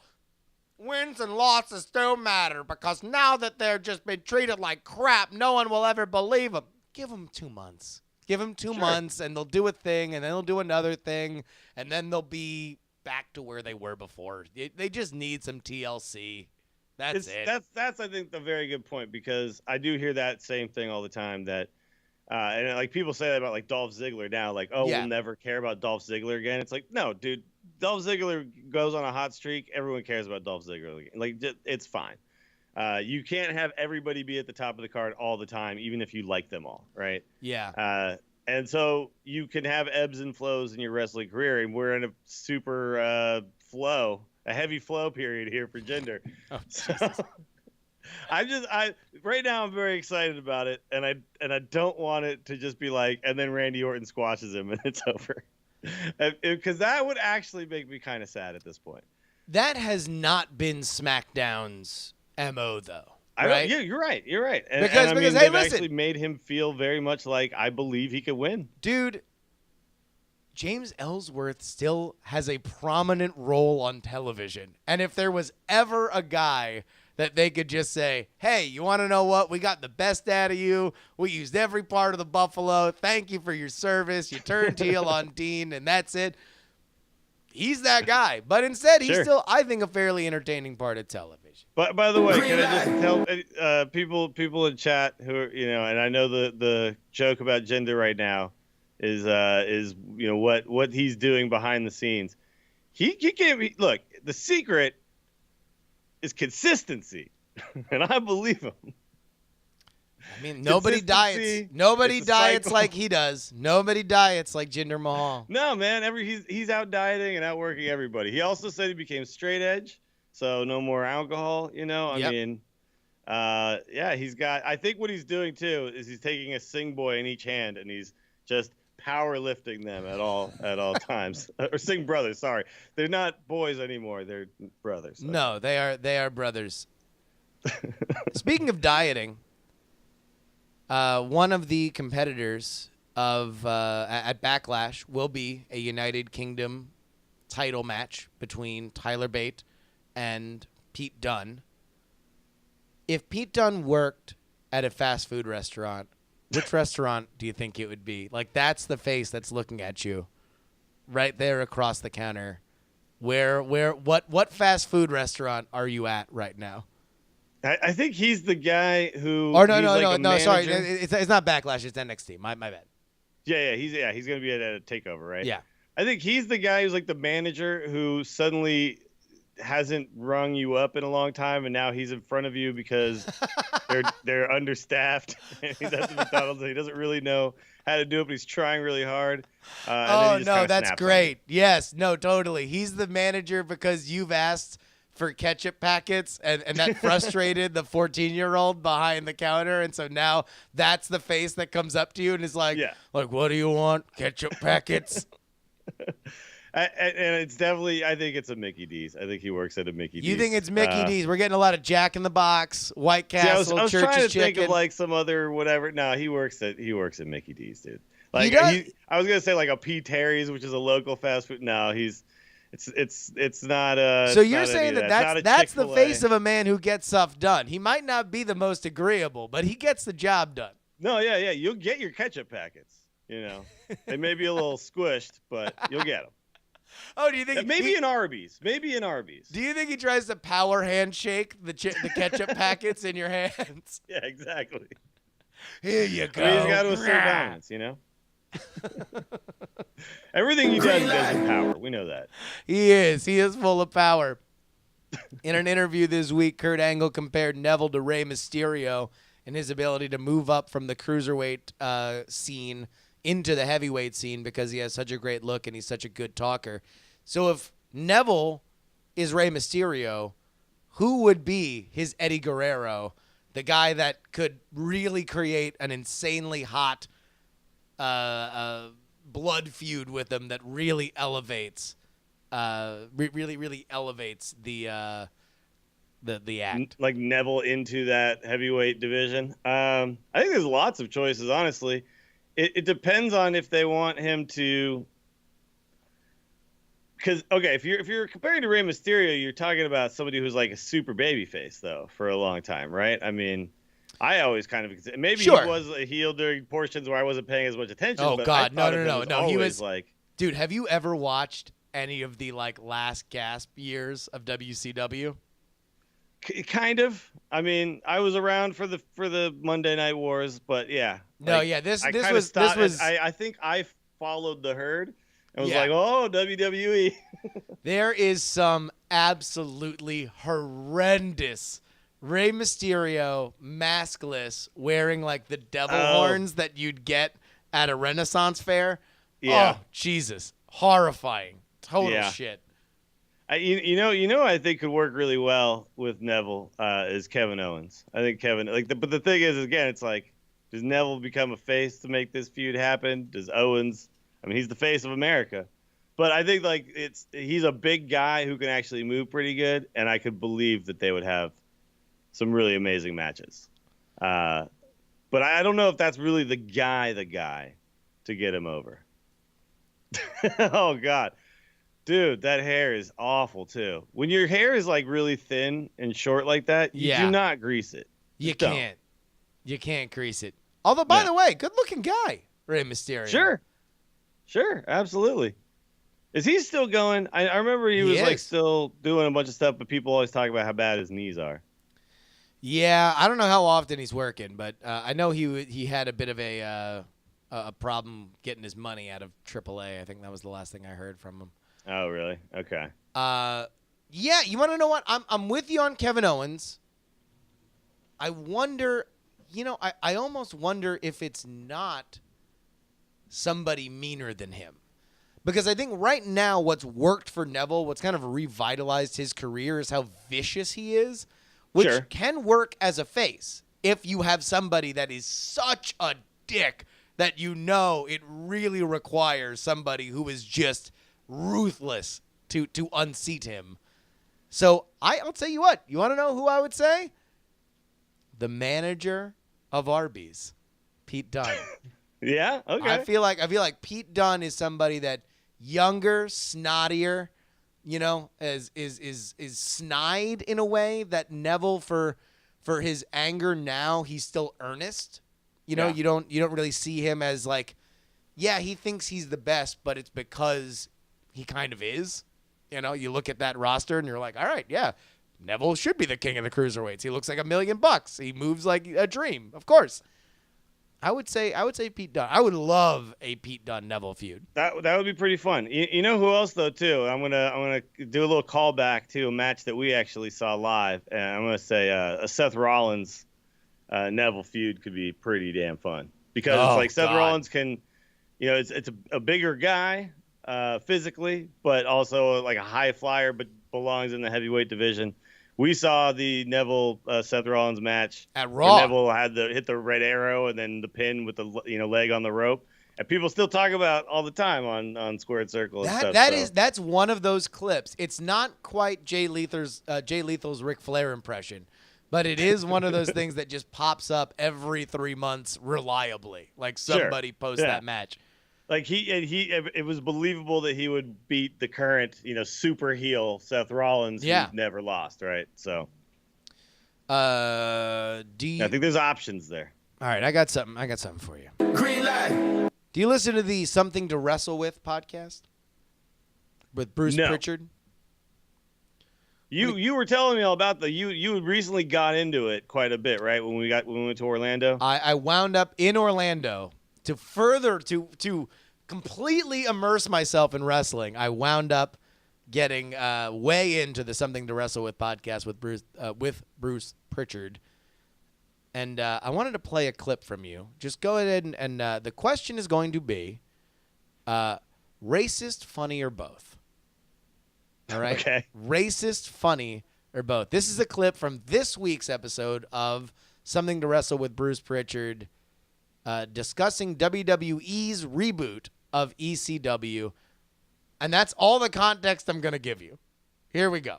Wins and losses don't matter because now that they're just been treated like crap, no one will ever believe them. Give them 2 months. Give them 2 months, and they'll do a thing, and then they'll do another thing, and then they'll be back to where they were before. They just need some TLC. That's it. That's I think the very good point because I do hear that same thing all the time that. And like people say that about like Dolph Ziggler now, like, we'll never care about Dolph Ziggler again. It's like, no, dude, Dolph Ziggler goes on a hot streak. Everyone cares about Dolph Ziggler again. Like, it's fine. You can't have everybody be at the top of the card all the time, even if you like them all, right? Yeah. And so you can have ebbs and flows in your wrestling career, and we're in a super a heavy flow period here for Jinder. Oh, so, right now I'm very excited about it, and I don't want it to just be like, and then Randy Orton squashes him and it's over, because that would actually make me kind of sad at this point. That has not been SmackDown's MO though. Right? Yeah, you're right. And, because they've listen, actually made him feel very much like I believe he could win, dude. James Ellsworth still has a prominent role on television, and if there was ever a guy that they could just say, hey, you want to know what? We got the best out of you. We used every part of the Buffalo. Thank you for your service. You turned heel on Dean, and that's it. He's that guy. But instead, he's still, I think, a fairly entertaining part of television. But by the way, can I just tell people in chat who are, and I know the joke about gender right now is what he's doing behind the scenes. He can't be, look, the secret is consistency, and I believe him. I mean, nobody diets. Nobody diets like he does. Nobody diets like Jinder Mahal. No, man. He's out dieting and out working everybody. He also said he became straight edge, so no more alcohol. I mean, he's got. I think what he's doing too is he's taking a sing boy in each hand and he's just powerlifting them at all times. Or sing brothers. Sorry, they're not boys anymore. They're brothers. Okay. No, they are brothers. Speaking of dieting. One of the competitors at Backlash will be a United Kingdom title match between Tyler Bate and Pete Dunne. If Pete Dunne worked at a fast food restaurant, which restaurant do you think it would be? Like, that's the face that's looking at you right there across the counter. What fast food restaurant are you at right now? I think he's the guy who. Or no. Sorry, it's not Backlash. It's NXT. My bad. Yeah. He's gonna be at a takeover, right? Yeah. I think he's the guy who's like the manager who suddenly hasn't rung you up in a long time, and now he's in front of you because they're understaffed. And he's at the McDonald's and he doesn't really know how to do it, but he's trying really hard. That's great. Yes, no, totally. He's the manager because you've asked for ketchup packets, and that frustrated the 14-year-old behind the counter, and so now that's the face that comes up to you and is like, what do you want? Ketchup packets? And it's definitely, I think it's a Mickey D's. I think he works at a Mickey D's. You think it's Mickey D's? We're getting a lot of Jack in the Box, White Castle, I was Church's trying to Chicken. think of like some other whatever. No, he works at Mickey D's, dude. Like I was gonna say like a P. Terry's, which is a local fast food. No, it's not. So you're saying that's the face of a man who gets stuff done. He might not be the most agreeable, but he gets the job done. No, yeah. You'll get your ketchup packets. They may be a little squished, but you'll get them. Oh, do you think maybe in Arby's? Maybe in Arby's. Do you think he tries to power handshake the ketchup packets in your hands? Yeah, exactly. Here you go. He's got to assert dominance, Everything he does in power. We know that. He is full of power. In an interview this week, Kurt Angle compared Neville to Rey Mysterio and his ability to move up from the cruiserweight scene into the heavyweight scene because he has such a great look and he's such a good talker. So if Neville is Rey Mysterio, who would be his Eddie Guerrero, the guy that could really create an insanely hot blood feud with him that really elevates really elevates the act? Like Neville into that heavyweight division. I think there's lots of choices, honestly. It depends on if they want him to. Because if you're comparing to Rey Mysterio, you're talking about somebody who's like a super baby face though for a long time, right? I mean, I always kind of maybe he was a heel during portions where I wasn't paying as much attention. Oh but God, no! He was like, dude. Have you ever watched any of the last gasp years of WCW? Kind of. I mean, I was around for the Monday Night Wars, but yeah. This was. I think I followed the herd and was like, oh, WWE. There is some absolutely horrendous Rey Mysterio maskless wearing like the devil horns that you'd get at a Renaissance fair. Yeah. Oh, Jesus. Horrifying. Total shit. I think could work really well with Neville is Kevin Owens. I think Kevin but the thing is again, it's like, does Neville become a face to make this feud happen? Does Owens? I mean, he's the face of America, but I think he's a big guy who can actually move pretty good, and I could believe that they would have some really amazing matches. But I don't know if that's really the guy to get him over. Oh God. Dude, that hair is awful too. When your hair is like really thin and short like that, you Yeah. do not grease it. You Don't. can't. You can't grease it. Although, by the way, good-looking guy, Rey Mysterio. Sure, absolutely. Is he still going? I remember he was like still doing a bunch of stuff, but people always talk about how bad his knees are. Yeah, I don't know how often he's working, but I know he had a bit of a problem getting his money out of AAA. I think that was the last thing I heard from him. Oh, really? Okay. Yeah, you want to know what? I'm with you on Kevin Owens. I wonder, I almost wonder if it's not somebody meaner than him. Because I think right now what's worked for Neville, what's kind of revitalized his career is how vicious he is, which can work as a face if you have somebody that is such a dick that it really requires somebody who is just ruthless to unseat him. So I'll tell you what. You want to know who I would say? The manager of Arby's, Pete Dunne. Yeah. Okay. I feel like Pete Dunne is somebody that younger, snottier, is snide in a way that Neville for his anger now he's still earnest. You don't really see him as like, yeah, he thinks he's the best, but it's because he kind of is. You look at that roster and you're like, all right, yeah, Neville should be the king of the cruiserweights. He looks like $1 million. He moves like a dream. Of course. I would say Pete Dunne. I would love a Pete Dunne Neville feud. That would be pretty fun. You know who else though too? I'm gonna do a little callback to a match that we actually saw live, and I'm gonna say a Seth Rollins Neville feud could be pretty damn fun because it's like Seth Rollins can, it's a bigger guy physically, but also like a high flyer, but belongs in the heavyweight division. We saw the Neville Seth Rollins match at Raw. Neville had hit the red arrow and then the pin with the leg on the rope, and people still talk about all the time on Squared Circle. That's one of those clips. It's not quite Jay Lethal's Ric Flair impression, but it is one of those things that just pops up every 3 months reliably. Like somebody posts that match. Like it was believable that he would beat the current, super heel Seth Rollins, who's never lost, right? So, I think there's options there. All right, I got something for you. Green light. Do you listen to the Something to Wrestle With podcast with Bruce Pritchard? You were telling me all about you recently got into it quite a bit, right? When we went to Orlando. I wound up in Orlando to completely immerse myself in wrestling. I wound up getting way into the Something to Wrestle With podcast with Bruce Pritchard. And I wanted to play a clip from you. Just go ahead and the question is going to be racist, funny, or both. All right? Okay. Racist, funny, or both. This is a clip from this week's episode of Something to Wrestle with Bruce Pritchard discussing WWE's reboot of ECW. And that's all the context I'm going to give you. Here we go.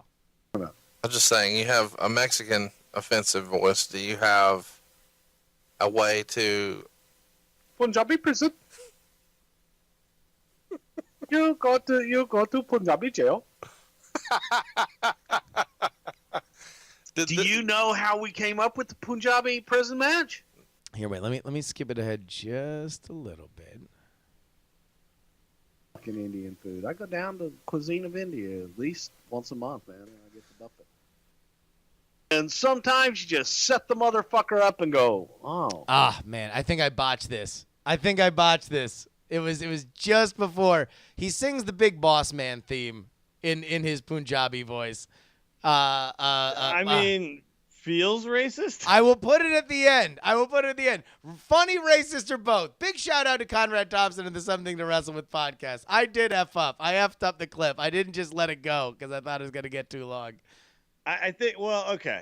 I'm just saying, you have a Mexican offensive voice. Do you have a way to... Punjabi prison? You go to Punjabi jail. Do you know how we came up with the Punjabi prison match? Here, wait. Let me skip it ahead just a little bit. Fucking Indian food. I go down to Cuisine of India at least once a month, man. And I get the buffet. And sometimes you just set the motherfucker up and go, oh. Ah, man. I think I botched this. It was just before he sings the Big Boss Man theme in his Punjabi voice. I mean, feels racist. I will put it at the end. Funny, racist, or both. Big shout out to Conrad Thompson and the Something to Wrestle With podcast. I did F up. I F'd up the clip. I didn't just let it go because I thought it was going to get too long. I think, well, okay.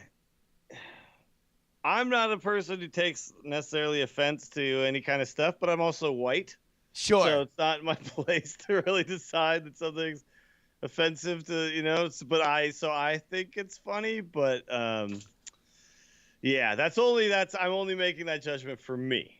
I'm not a person who takes necessarily offense to any kind of stuff, but I'm also white. Sure. So it's not my place to really decide that something's offensive to, but I think it's funny, but Yeah, I'm only making that judgment for me.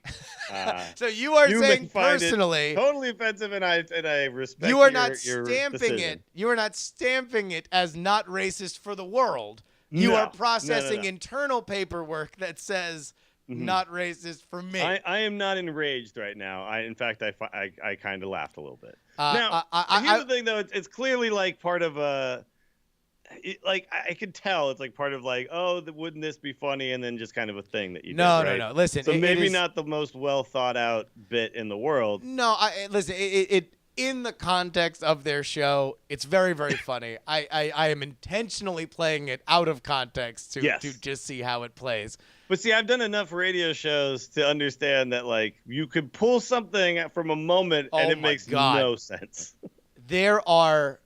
So you are you saying may find it personally, totally offensive, and I respect you are your, not your stamping decision. it. You are not stamping it as not racist for the world. You No, are no, processing no. internal paperwork that says not racist for me. I am not enraged right now. In fact, I kind of laughed a little bit. I Here's the thing, though. It's clearly like part of I could tell it's like part of like, oh, wouldn't this be funny? And then just kind of a thing that you did, right? No. Listen, so maybe it is, not the most well thought out bit in the world. No, listen. It in the context of their show, it's very, very funny. I am intentionally playing it out of context to just see how it plays. But see, I've done enough radio shows to understand that like you could pull something from a moment and it makes no sense. There are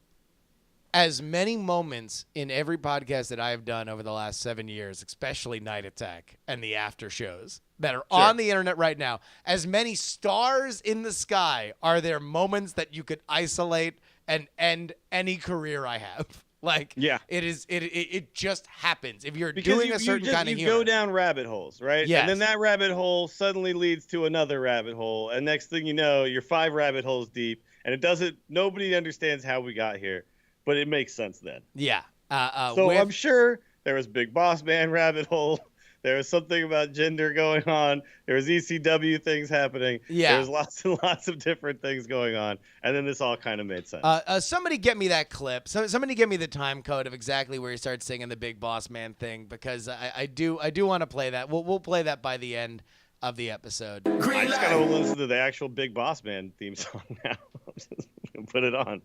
as many moments in every podcast that I have done over the last 7 years, especially Night Attack and the after shows that are on the internet right now. As many stars in the sky are there moments that you could isolate and end any career I have. Like, it just happens. If you're doing a certain kind of humor. You go down rabbit holes, right? Yes. And then that rabbit hole suddenly leads to another rabbit hole. And next thing you know, you're 5 rabbit holes deep. And nobody understands how we got here. But it makes sense then. Yeah. So I'm sure there was Big Boss Man rabbit hole. There was something about gender going on. There was ECW things happening. Yeah. There was lots and lots of different things going on. And then this all kind of made sense. Somebody get me that clip. Somebody get me the time code of exactly where he starts singing the Big Boss Man thing, because I do want to play that. We'll play that by the end of the episode. I just got to listen to the actual Big Boss Man theme song now. I'm just going to put it on.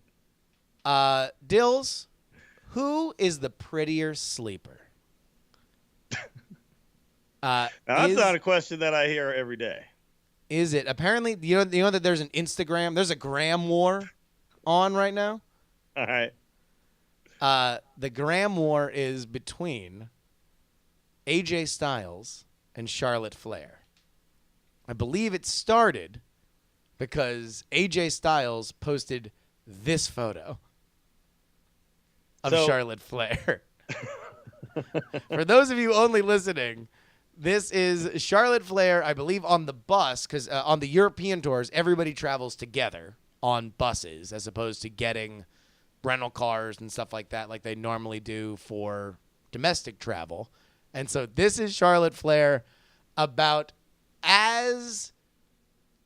Dills, who is the prettier sleeper? Now, that's not a question that I hear every day. Is it? Apparently, you know that there's there's a gram war on right now? All right. The gram war is between AJ Styles and Charlotte Flair. I believe it started because AJ Styles posted this photo of Charlotte Flair. For those of you only listening, this is Charlotte Flair, I believe, on the bus, because on the European tours, everybody travels together on buses as opposed to getting rental cars and stuff like that like they normally do for domestic travel. And so this is Charlotte Flair, about as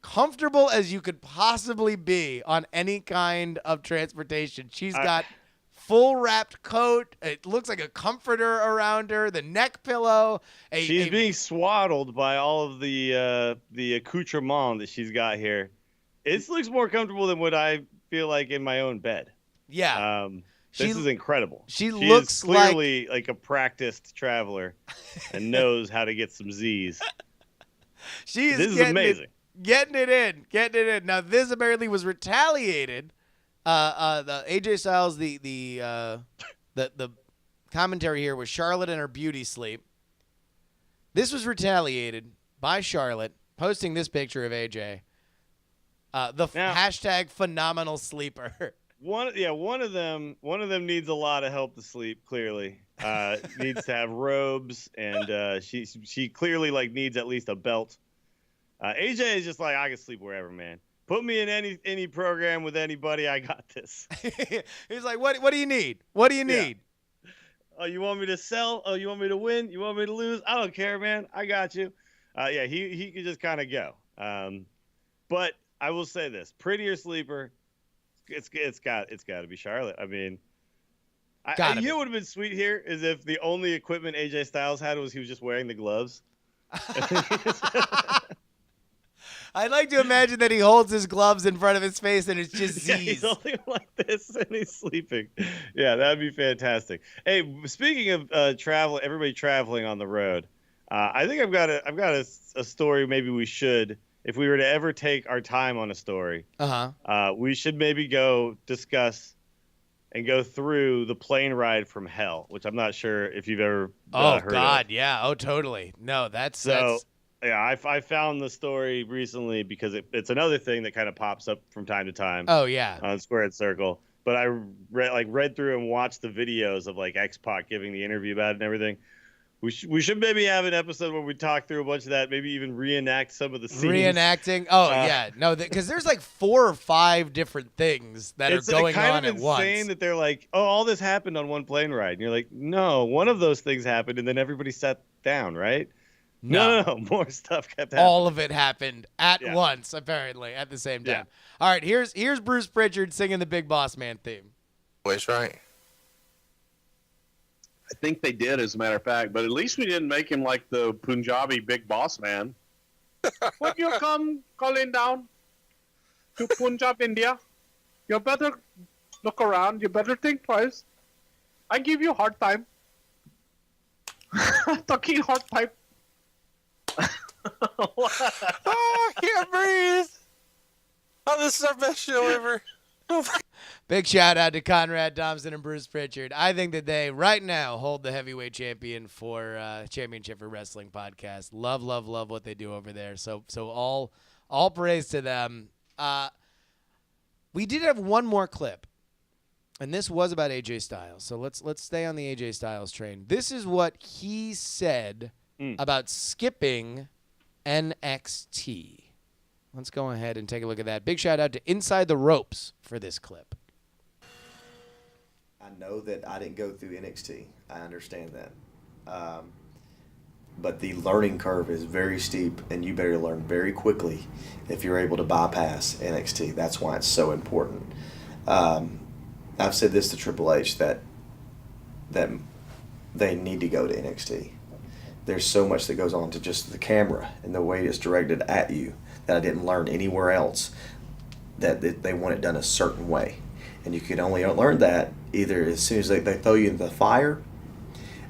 comfortable as you could possibly be on any kind of transportation. She's got full wrapped coat. It looks like a comforter around her, the neck pillow. She's being swaddled by all of the accoutrement that she's got here. It looks more comfortable than what I feel like in my own bed. Yeah. This is incredible. She looks clearly like a practiced traveler and knows how to get some Z's. This is amazing. Getting it in. Now, this apparently was retaliated. The AJ Styles, the commentary here was Charlotte and her beauty sleep. This was retaliated by Charlotte posting this picture of AJ. Hashtag phenomenal sleeper. One of them needs a lot of help to sleep. Clearly, needs to have robes, and she clearly like needs at least a belt. AJ is just like, I can sleep wherever, man. Put me in any program with anybody. I got this. He's like, what do you need? What do you need? Oh, you want me to sell? Oh, you want me to win? You want me to lose? I don't care, man. I got you. He could just kind of go. But I will say this: prettier sleeper. It's got to be Charlotte. I mean, you know what would have been sweet here is if the only equipment AJ Styles had was he was just wearing the gloves. I'd like to imagine that he holds his gloves in front of his face and it's just Z's. He's holding like this and he's sleeping. Yeah, that'd be fantastic. Hey, speaking of everybody traveling on the road, I think I've got a story. Maybe we should, if we were to ever take our time on a story, we should maybe go discuss and go through the plane ride from hell, which I'm not sure if you've ever heard of. Oh God, yeah, oh totally. No, that's. Yeah, I found the story recently because it's another thing that kind of pops up from time to time. Oh yeah, on Squared Circle. But I read through and watched the videos of like X-Pac giving the interview about it and everything. We should maybe have an episode where we talk through a bunch of that, maybe even reenact some of the scenes. Reenacting? Oh, yeah. No, because there's like 4 or 5 different things that are going on at once. It's kind of insane that they're like, oh, all this happened on one plane ride. And you're like, no, one of those things happened, and then everybody sat down, right? No. More stuff kept happening. All of it happened at once, apparently, at the same time. Yeah. All right, here's Bruce Pritchard singing the Big Boss Man theme. Always right. I think they did, as a matter of fact, but at least we didn't make him like the Punjabi big boss man. When you come calling down to Punjab, India, you better look around. You better think twice. I give you a hard time. Talking hard pipe. Oh, I can't breathe. Oh, this is our best show ever. Big shout out to Conrad Thompson and Bruce Pritchard. I think that they right now hold the heavyweight championship for wrestling podcast. Love what they do over there. So all praise to them. We did have one more clip, and this was about AJ Styles. So let's stay on the AJ Styles train. This is what he said about skipping NXT. Let's go ahead and take a look at that. Big shout out to Inside the Ropes for this clip. I know that I didn't go through NXT. I understand that. But the learning curve is very steep, and you better learn very quickly if you're able to bypass NXT. That's why it's so important. I've said this to Triple H that they need to go to NXT. There's so much that goes on to just the camera and the way it's directed at you that I didn't learn anywhere else, that they want it done a certain way. And you can only learn that either as soon as they throw you in the fire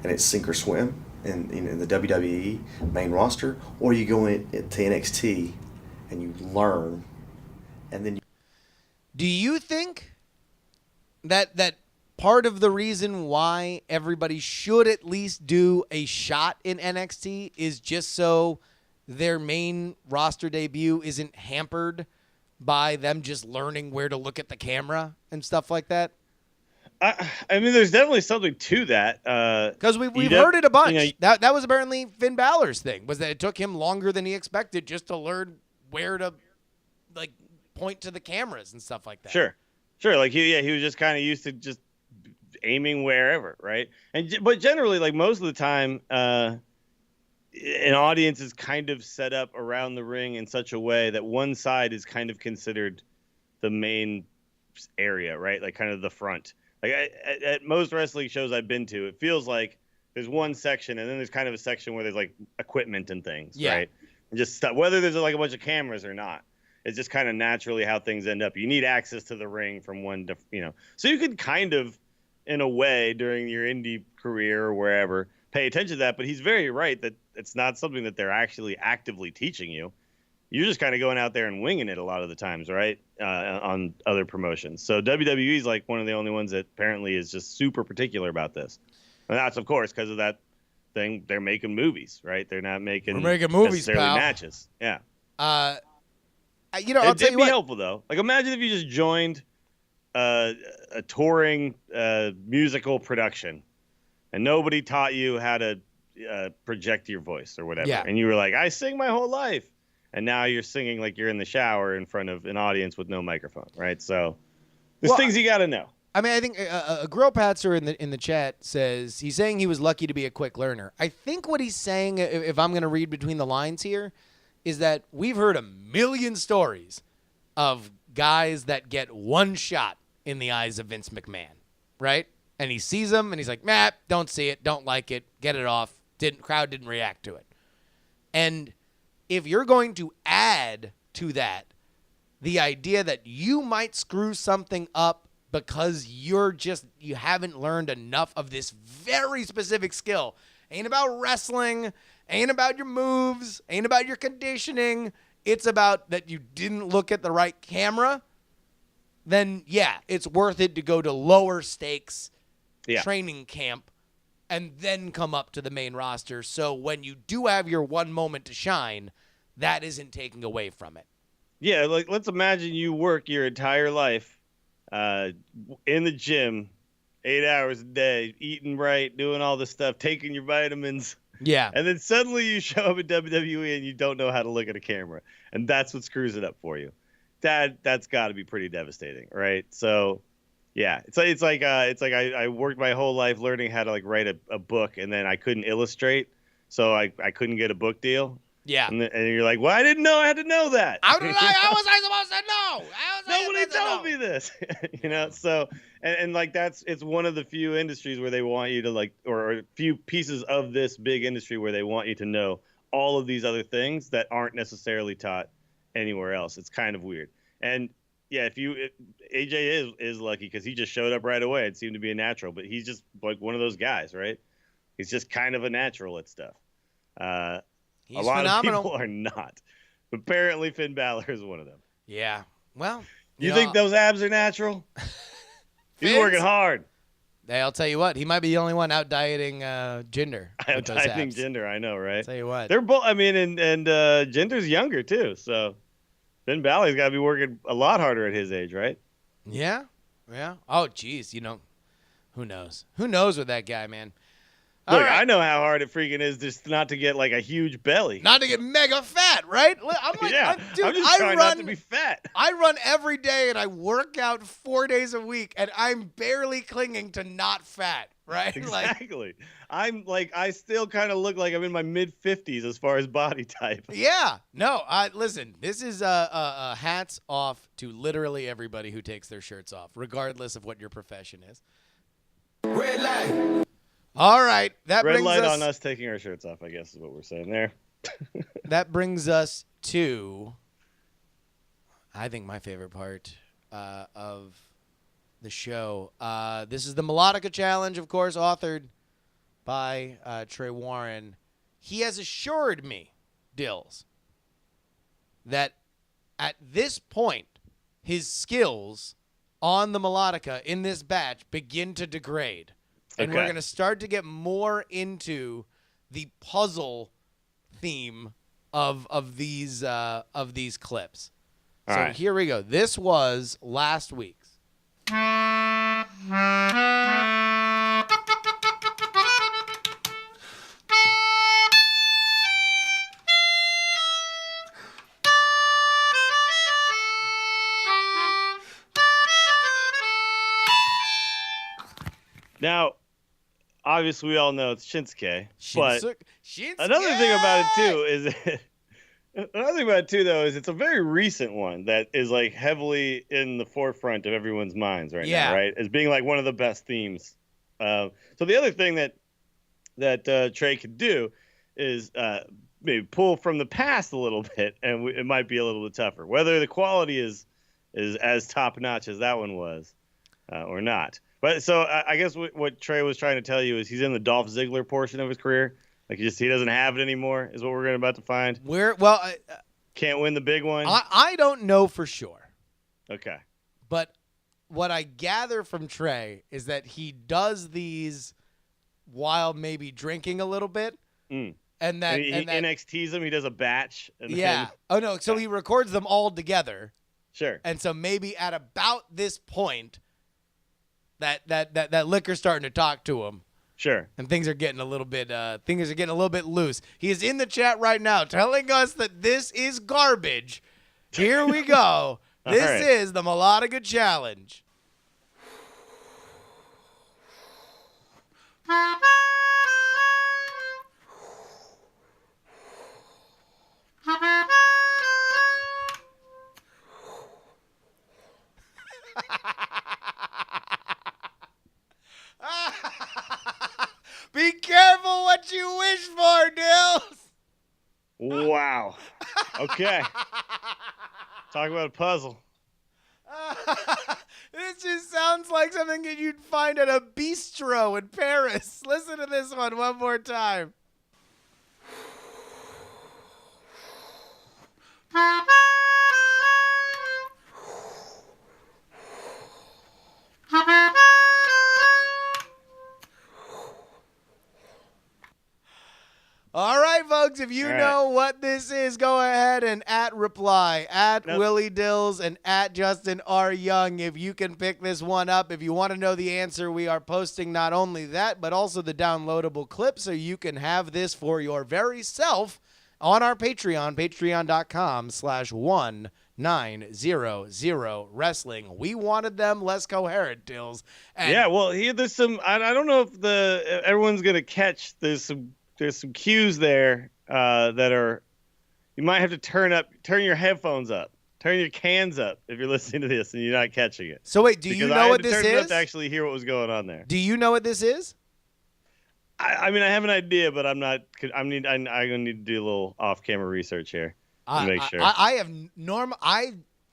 and it's sink or swim in the WWE main roster, or you go into NXT and you learn, and then Do you think that part of the reason why everybody should at least do a shot in NXT is just so their main roster debut isn't hampered by them just learning where to look at the camera and stuff like that? I mean, there's definitely something to that. Because we've heard it a bunch. You know, that was apparently Finn Balor's thing, was that it took him longer than he expected just to learn where to like point to the cameras and stuff like that. Sure. Like he was just kind of used to just aiming wherever, right? But generally, like most of the time, an audience is kind of set up around the ring in such a way that one side is kind of considered the main area, right? Like kind of the front. Like at most wrestling shows I've been to, it feels like there's one section and then there's kind of a section where there's like equipment and things, right? And just stuff, whether there's like a bunch of cameras or not. It's just kind of naturally how things end up. You need access to the ring from one to, so you could kind of, in a way, during your indie career or wherever, pay attention to that. But he's very right that it's not something that they're actually actively teaching you. You're just kind of going out there and winging it a lot of the times, right? On other promotions. So WWE is like one of the only ones that apparently is just super particular about this. And that's, of course, because of that thing. They're making movies, right? They're not making movies, pal. matches. Yeah. I'll tell you It'd be what. helpful, though. Like, imagine if you just joined a touring musical production and nobody taught you how to project your voice or whatever. Yeah. And you were like, I sing my whole life. And now you're singing like you're in the shower in front of an audience with no microphone, right? So there's things you got to know. I mean, I think a Grill Patzer in the chat says he's saying he was lucky to be a quick learner. I think what he's saying, if I'm going to read between the lines here, is that we've heard a million stories of guys that get one shot in the eyes of Vince McMahon, right? And he sees them and he's like, "Nah, don't see it, don't like it, get it off." Crowd didn't react to it. And if you're going to add to that the idea that you might screw something up because you haven't learned enough of this very specific skill, ain't about wrestling, ain't about your moves, ain't about your conditioning, it's about that you didn't look at the right camera, then yeah, it's worth it to go to lower stakes training camp and then come up to the main roster. So when you do have your one moment to shine, that isn't taking away from it. Yeah, like let's imagine you work your entire life in the gym, 8 hours a day, eating right, doing all this stuff, taking your vitamins, Yeah. And then suddenly you show up at WWE and you don't know how to look at a camera. And that's what screws it up for you. That's got to be pretty devastating, right? So, yeah, it's like I worked my whole life learning how to like write a book, and then I couldn't illustrate, so I couldn't get a book deal. Yeah. And you're like, well, I didn't know I had to know that. How was I supposed to know? Nobody told me this. So and like it's one of the few industries where they want you to like, or a few pieces of this big industry where they want you to know all of these other things that aren't necessarily taught anywhere else. It's kind of weird. And yeah, AJ is lucky because he just showed up right away. It seemed to be a natural, but he's just like one of those guys, right? He's just kind of a natural at stuff. He's a lot phenomenal. of people are not. Apparently, Finn Balor is one of them. Yeah. Well, You think those abs are natural? He's Finn's- working hard. Hey, I'll tell you what. He might be the only one out dieting Jinder. with those Dieting abs. Jinder, I know, right? I'll tell you what. They're both. I mean, and Jinder's younger too, so Finn Balor's got to be working a lot harder at his age, right? Yeah. Yeah. Oh, geez. Who knows? Who knows with that guy, man? Look, All right. I know how hard it freaking is just not to get like a huge belly. Not to get mega fat, right? I'm like, yeah, dude, I'm just trying not to be fat. I run every day and I work out 4 days a week, and I'm barely clinging to not fat, right? Exactly. I still kind of look like I'm in my mid-50s as far as body type. Yeah. No, listen, this is hats off to literally everybody who takes their shirts off, regardless of what your profession is. Red light. All right. That Red brings light us on us taking our shirts off, I guess is what we're saying there. That brings us to, I think, my favorite part of the show. This is the Melodica Challenge, of course, authored by Trey Warren. He has assured me, Dills, that at this point, his skills on the Melodica in this batch begin to degrade. And we're Okay. going to start to get more into the puzzle theme of these clips. All So right. here we go. This was last week's. Now, obviously, we all know it's Shinsuke, but Shinsuke. another thing about it too is it's a very recent one that is like heavily in the forefront of everyone's minds right Yeah. now, right? As being like one of the best themes. So the other thing that Trey could do is maybe pull from the past a little bit, and it might be a little bit tougher. Whether the quality is as top notch as that one was, or not. But so I guess what Trey was trying to tell you is he's in the Dolph Ziggler portion of his career. Like he doesn't have it anymore, is what we're about to find. Can't win the big one. I don't know for sure. Okay. But what I gather from Trey is that he does these while maybe drinking a little bit. Mm. And that he NXTs him. He does a batch. And yeah. Then, Oh, no. So he records them all together. sure. And so maybe at about this point, that liquor's starting to talk to him. Sure. And things are getting a little bit loose. He is in the chat right now telling us that this is garbage. Here we go. This right. is the Melodica Challenge. Be careful what you wish for, Dills. Wow. Okay. Talk about a puzzle. This just sounds like something that you'd find at a bistro in Paris. Listen to this one more time. All right. right, folks. If you know what this is, go ahead and reply at Willie Dills and at Justin R. Young. If you can pick this one up, if you want to know the answer, we are posting not only that, but also the downloadable clip so you can have this for your very self on our Patreon, patreon.com/1900 wrestling. We wanted them less coherent, Dills. And yeah, well, here there's some. I don't know if everyone's gonna catch. There's some cues there that are. You might have to turn your headphones up, turn your cans up if you're listening to this and you're not catching it. So wait, do you know what this is? To actually hear what was going on there. Do you know what this is? I mean, I have an idea, but I'm gonna need to do a little off-camera research here to make sure. I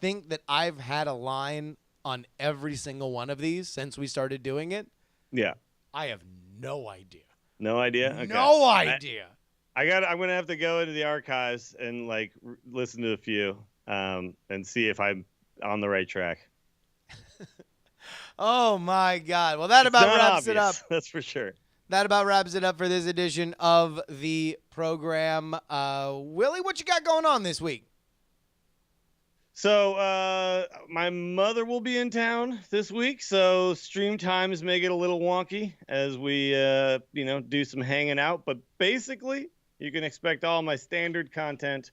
think that I've had a line on every single one of these since we started doing it. Yeah. I have no idea. No idea. Okay. No idea. I'm gonna have to go into the archives and listen to a few and see if I'm on the right track. Oh my God! Well, that about wraps it up. That's for sure. That about wraps it up for this edition of the program. Willie, what you got going on this week? So my mother will be in town this week, so stream times may get a little wonky as we do some hanging out. But basically, you can expect all my standard content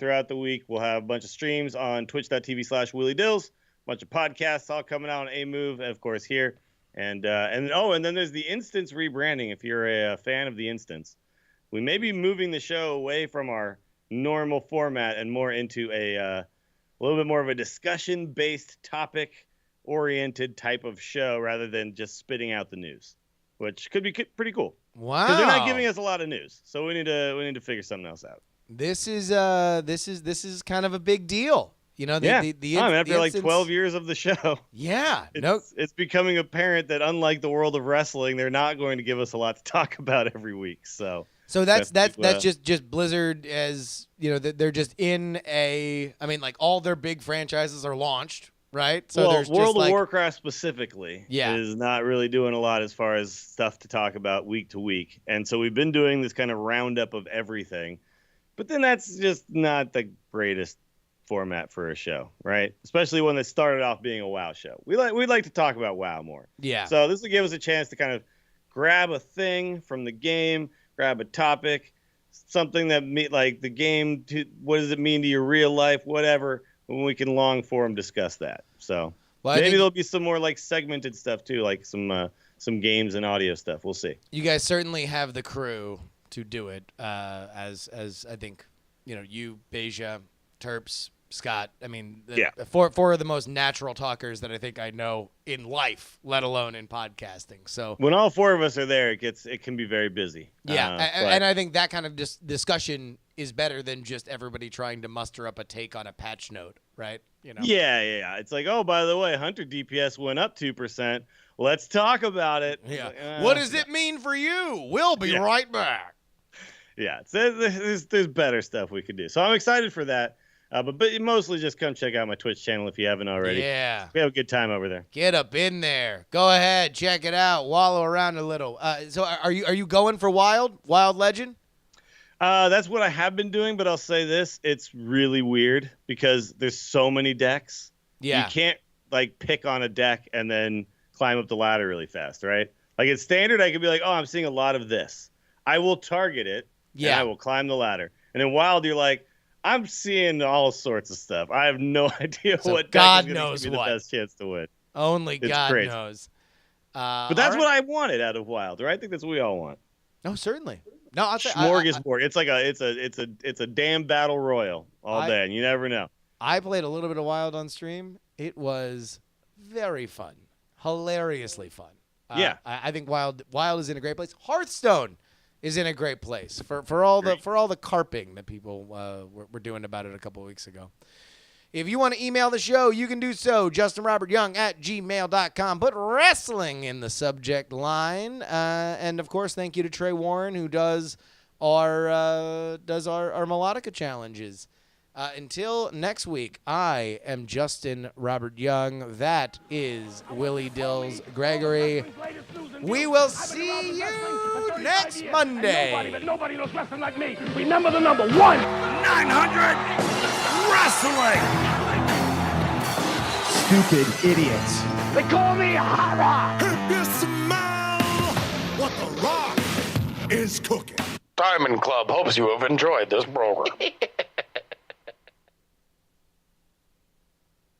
throughout the week. We'll have a bunch of streams on twitch.tv/WillieDills, a bunch of podcasts all coming out on A-Move, and of course here. And then there's the Instance rebranding. If you're a fan of the Instance, we may be moving the show away from our normal format and more into a little bit more of a discussion-based, topic-oriented type of show rather than just spitting out the news, which could be pretty cool. Wow! Because they're not giving us a lot of news, so we need to figure something else out. This is kind of a big deal. You know, after like 12 years of the show. Yeah. It's becoming apparent that unlike the world of wrestling, they're not going to give us a lot to talk about every week. So that's just Blizzard, as you know, they're just in all their big franchises are launched, right? So there's World of Warcraft specifically is not really doing a lot as far as stuff to talk about week to week. And so we've been doing this kind of roundup of everything. But then that's just not the greatest format for a show, right? Especially one that started off being a WoW show. We'd like to talk about WoW more. Yeah. So this will give us a chance to kind of grab a thing from the game, grab a topic, something that like the game. What does it mean to your real life? Whatever. When we can long form discuss that. So maybe there'll be some more like segmented stuff too, like some games and audio stuff. We'll see. You guys certainly have the crew to do it. As I think you, Beja, Terps, Scott. I mean, four of the most natural talkers that I think I know in life, let alone in podcasting. So when all four of us are there, it can be very busy. Yeah, and I think that kind of discussion is better than just everybody trying to muster up a take on a patch note, right? Yeah. It's like, oh, by the way, Hunter DPS went up 2%. Let's talk about it. Yeah. What does it mean for you? We'll be right back. Yeah, there's better stuff we could do. So I'm excited for that. But mostly just come check out my Twitch channel if you haven't already. Yeah. We have a good time over there. Get up in there. Go ahead. Check it out. Wallow around a little. So are you going for Wild Legend? That's what I have been doing, but I'll say this. It's really weird because there's so many decks. Yeah. You can't pick on a deck and then climb up the ladder really fast, right? Like in Standard, I could be like, oh, I'm seeing a lot of this. I will target it. Yeah. And I will climb the ladder. And in Wild, you're like, I'm seeing all sorts of stuff. I have no idea what God deck knows is going to give me the best chance to win. Only God knows. But that's what I wanted out of Wild, right? I think that's what we all want. Oh, certainly. No, I'll say smorgasbord. It's a damn battle royal all day, and you never know. I played a little bit of Wild on stream. It was very fun, hilariously fun. Yeah, I think Wild is in a great place. Hearthstone is in a great place for all the carping that people were doing about it a couple of weeks ago. If you want to email the show, you can do so. JustinRobertYoung@gmail.com. Put wrestling in the subject line. And, of course, thank you to Trey Warren, who does our melodica challenges. Until next week, I am Justin Robert Young. That is Willie Dills Gregory. We will see you next Monday. Nobody knows wrestling like me. Remember the number 1-900 Wrestling. Stupid idiots. They call me Hara. If you smell what the Rock is cooking. Diamond Club hopes you have enjoyed this program.